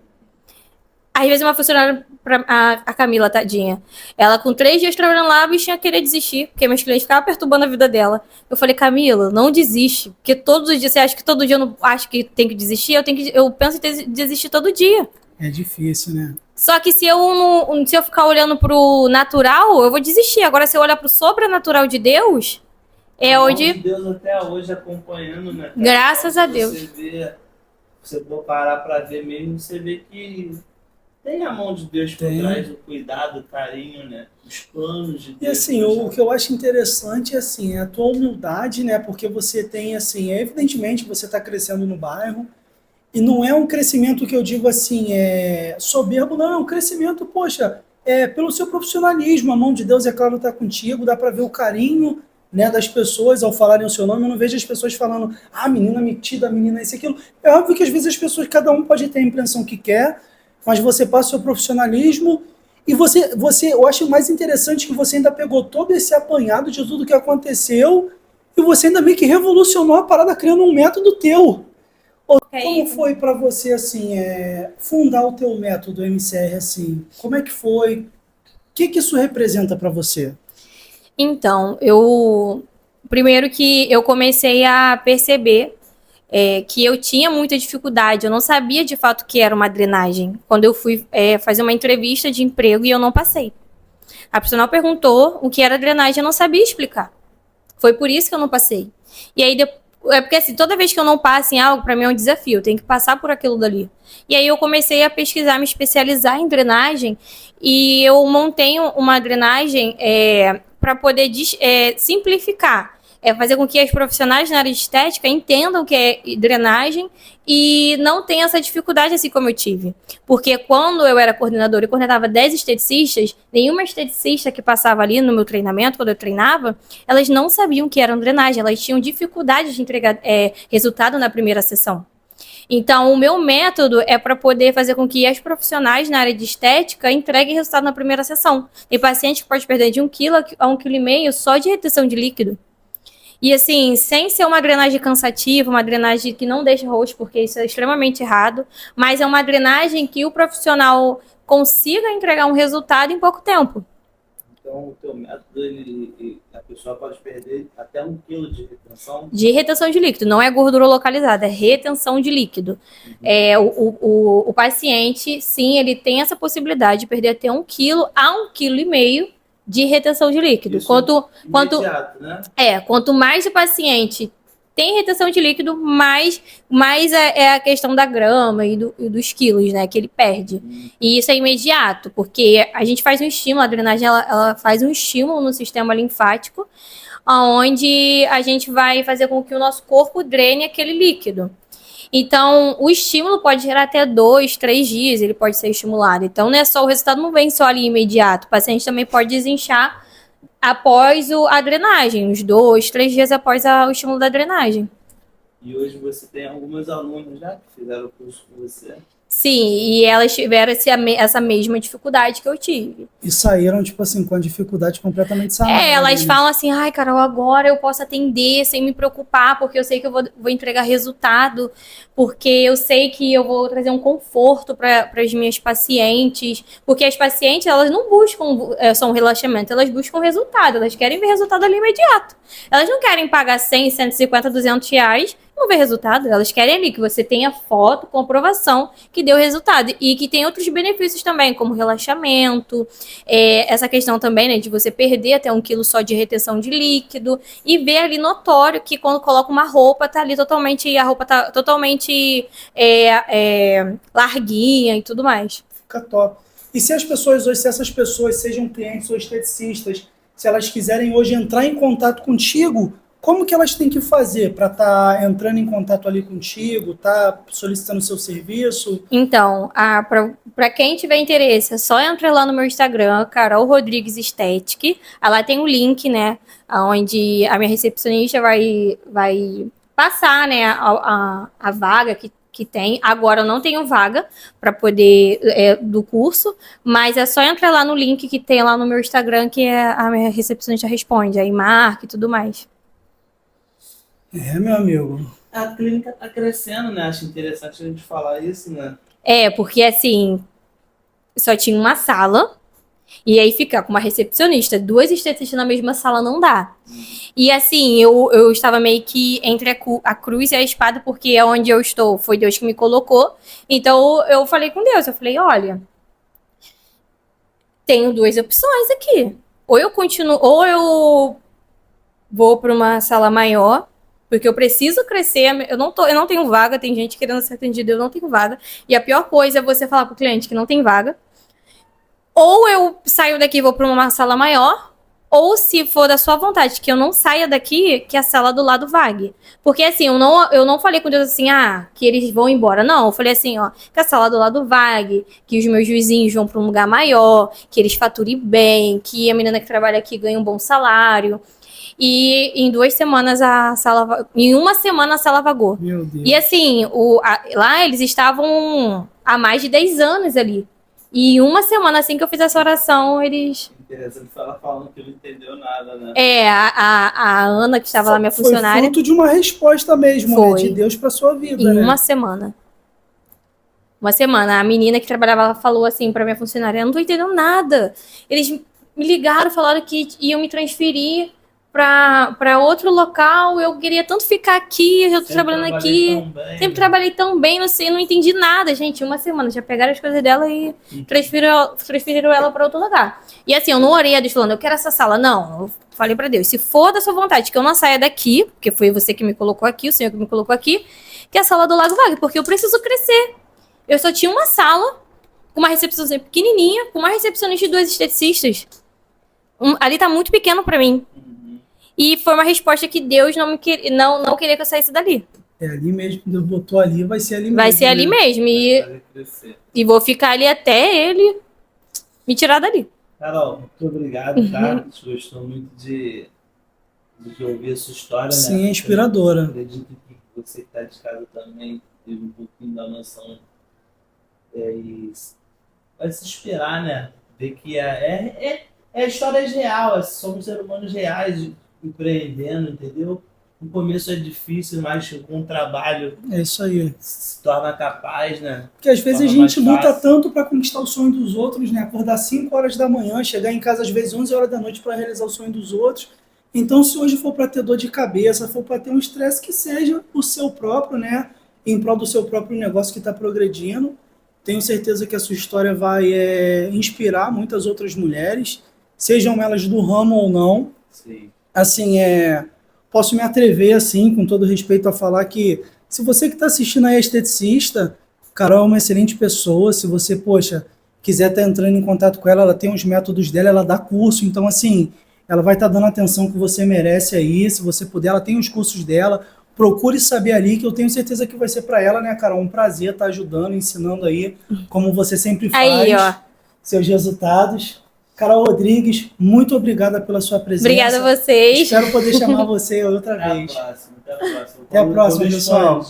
C: Às vezes uma funcionária, a Camila, tadinha, ela com 3 dias trabalhando lá, a bichinha queria desistir, porque meus clientes ficavam perturbando a vida dela. Eu falei, Camila, não desiste, porque todos os dias, você acha que todo dia eu não acho que tem que desistir? Eu penso em desistir todo dia.
A: É difícil, né?
C: Só que se eu ficar olhando pro natural, eu vou desistir. Agora, se eu olhar pro sobrenatural de Deus, é onde...
B: De Deus até hoje acompanhando, né? Cara?
C: Graças a Deus.
B: Você for parar pra ver mesmo, você vê que tem a mão de Deus por trás, o cuidado, o carinho, né? Os planos de Deus.
A: E assim, o que eu acho interessante assim, é a tua humildade, né? Porque você tem, assim, evidentemente você está crescendo no bairro, e não é um crescimento que eu digo assim, soberbo, não, é um crescimento, poxa, pelo seu profissionalismo, a mão de Deus, é claro, está contigo, dá para ver o carinho, né, das pessoas ao falarem o seu nome. Eu não vejo as pessoas falando, menina metida, menina isso e aquilo. É óbvio que às vezes as pessoas, cada um pode ter a impressão que quer, mas você passa o seu profissionalismo e eu acho mais interessante que você ainda pegou todo esse apanhado de tudo que aconteceu e você ainda meio que revolucionou a parada criando um método teu. Como foi para você, assim, fundar o teu método MCR, assim? Como é que foi? O que isso representa para você?
C: Então, primeiro que eu comecei a perceber que eu tinha muita dificuldade, eu não sabia de fato o que era uma drenagem. Quando eu fui fazer uma entrevista de emprego e eu não passei. A profissional perguntou o que era drenagem, eu não sabia explicar. Foi por isso que eu não passei. E aí, porque assim, toda vez que eu não passo em algo, para mim é um desafio, eu tenho que passar por aquilo dali. E aí eu comecei a pesquisar, me especializar em drenagem, e eu montei uma drenagem para poder simplificar. Fazer com que as profissionais na área de estética entendam o que é drenagem e não tenham essa dificuldade assim como eu tive. Porque quando eu era coordenadora e coordenava 10 esteticistas, nenhuma esteticista que passava ali no meu treinamento, quando eu treinava, elas não sabiam o que era drenagem, elas tinham dificuldade de entregar resultado na primeira sessão. Então, o meu método é para poder fazer com que as profissionais na área de estética entreguem resultado na primeira sessão. Tem paciente que pode perder de 1 kg a 1,5 kg só de retenção de líquido. E assim, sem ser uma drenagem cansativa, uma drenagem que não deixa rosto, porque isso é extremamente errado, mas é uma drenagem que o profissional consiga entregar um resultado em pouco tempo.
B: Então, o teu método, a pessoa pode perder até 1 kg de retenção?
C: De retenção de líquido, não é gordura localizada, é retenção de líquido. O paciente, sim, ele tem essa possibilidade de perder até 1 kg a 1,5 kg de retenção de líquido.
B: Imediato, né?
C: Quanto mais o paciente tem retenção de líquido, mais é a questão da grama e dos quilos, né, que ele perde. E isso é imediato, porque a gente faz um estímulo, a drenagem ela faz um estímulo no sistema linfático, onde a gente vai fazer com que o nosso corpo drene aquele líquido. Então, o estímulo pode gerar até 2, 3 dias, ele pode ser estimulado. Então, não é só, o resultado não vem só ali imediato. O paciente também pode desinchar após a drenagem, uns 2, 3 dias após o estímulo da drenagem.
B: E hoje você tem algumas alunas já que fizeram o curso com você?
C: Sim, e elas tiveram essa mesma dificuldade que eu tive.
A: E saíram, tipo assim, com a dificuldade completamente sanada.
C: Elas falam assim, ai, Carol, agora eu posso atender sem me preocupar, porque eu sei que eu vou entregar resultado, porque eu sei que eu vou trazer um conforto para as minhas pacientes, porque as pacientes, elas não buscam só um relaxamento, elas buscam resultado, elas querem ver resultado ali imediato. Elas não querem pagar 100, 150, 200 reais, não ver resultado, elas querem ali que você tenha foto, comprovação que deu resultado, e que tem outros benefícios também, como relaxamento, essa questão também, né, de você perder até 1 quilo só de retenção de líquido, e ver ali notório que quando coloca uma roupa, tá ali totalmente, a roupa tá totalmente larguinha e tudo mais.
A: Fica top. E se as pessoas hoje, se essas pessoas sejam clientes ou esteticistas, se elas quiserem hoje entrar em contato contigo, como que elas têm que fazer para estar entrando em contato ali contigo, tá solicitando seu serviço?
C: Então, para quem tiver interesse, é só entrar lá no meu Instagram, Carol Rodrigues Estética. Lá tem um link, né, onde a minha recepcionista vai passar, né, a vaga que tem. Agora eu não tenho vaga para poder do curso, mas é só entrar lá no link que tem lá no meu Instagram que a minha recepcionista responde, aí marca e tudo mais.
A: Meu amigo.
B: A clínica tá crescendo, né? Acho interessante a gente falar isso, né?
C: Porque assim, só tinha uma sala, e aí ficar com uma recepcionista, 2 estetistas na mesma sala não dá. E assim, eu estava meio que entre a cruz e a espada, porque é onde eu estou, foi Deus que me colocou. Então eu falei com Deus, eu falei, olha, tenho 2 opções aqui. Ou eu continuo, ou eu vou para uma sala maior, porque eu preciso crescer, eu não tenho vaga, tem gente querendo ser atendida, eu não tenho vaga. E a pior coisa é você falar para o cliente que não tem vaga. Ou eu saio daqui e vou para uma sala maior, ou se for da sua vontade, que eu não saia daqui, que a sala do lado vague. Porque assim, eu não falei com Deus assim, que eles vão embora. Não, eu falei assim, que a sala do lado vague, que os meus vizinhos vão para um lugar maior, que eles faturem bem, que a menina que trabalha aqui ganha um bom salário. E em 2 semanas em uma semana a sala vagou.
A: Meu Deus.
C: E assim, lá eles estavam há mais de 10 anos ali. E uma semana assim que eu fiz essa oração, eles...
B: Interessante ela falando que não entendeu nada, né?
C: A Ana, que estava lá, minha funcionária...
A: Foi fruto de uma resposta mesmo, né? De Deus para sua vida,
C: em
A: né?
C: uma semana. Uma semana. A menina que trabalhava, ela falou assim pra minha funcionária, eu não tô entendendo nada. Eles me ligaram, falaram que iam me transferir para outro local, eu queria tanto ficar aqui, eu tô trabalhando aqui, sempre trabalhei tão bem, não entendi nada, gente, uma semana, já pegaram as coisas dela e transferiram ela para outro lugar. E assim, eu não orei a Deus falando, eu quero essa sala, não, eu falei para Deus, se for da sua vontade que eu não saia daqui, porque foi você que me colocou aqui, o Senhor que me colocou aqui, que a sala do Lago vague, porque eu preciso crescer. Eu só tinha uma sala, com uma recepcionista pequenininha, com uma recepcionista e 2 esteticistas. Ali tá muito pequeno para mim. E foi uma resposta que Deus não queria que eu saísse dali.
A: É ali mesmo, Deus botou ali, vai ser ali mesmo.
C: Vai ser ali mesmo. E vou ficar ali até ele me tirar dali.
B: Carol, muito obrigado, tá? A gente gostou muito de ouvir a sua história,
A: Sim,
B: né?
A: é inspiradora.
B: Eu acredito que você que está de casa também teve um pouquinho da noção. E vai se inspirar, né? Ver que histórias reais, somos seres humanos reais, empreendendo, entendeu? No começo é difícil, mas com o trabalho
A: é isso aí,
B: se torna capaz, né?
A: Porque às vezes a gente luta tanto para conquistar o sonho dos outros, né? Acordar 5 horas da manhã, chegar em casa às vezes 11 horas da noite para realizar o sonho dos outros. Então, se hoje for para ter dor de cabeça, for para ter um estresse, que seja o seu próprio, né? Em prol do seu próprio negócio que está progredindo. Tenho certeza que a sua história vai inspirar muitas outras mulheres, sejam elas do ramo ou não.
B: Sim.
A: Assim, posso me atrever, assim, com todo respeito, a falar que se você que está assistindo aí é esteticista, Carol é uma excelente pessoa. Se você, quiser estar entrando em contato com ela, ela tem os métodos dela, ela dá curso. Então, assim, ela vai estar dando a atenção que você merece aí. Se você puder, ela tem os cursos dela. Procure saber ali, que eu tenho certeza que vai ser para ela, né, Carol? Um prazer estar ajudando, ensinando aí, como você sempre faz,
C: aí, ó,
A: seus resultados. Carol Rodrigues, muito obrigada pela sua presença.
C: Obrigada a vocês.
A: Espero poder chamar você outra vez.
B: Até a próxima.
A: Até a próxima, pessoal.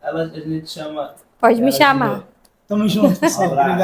B: A gente chama...
C: Pode me chamar.
A: Tamo junto, pessoal.
B: Um abraço.
A: Obrigado.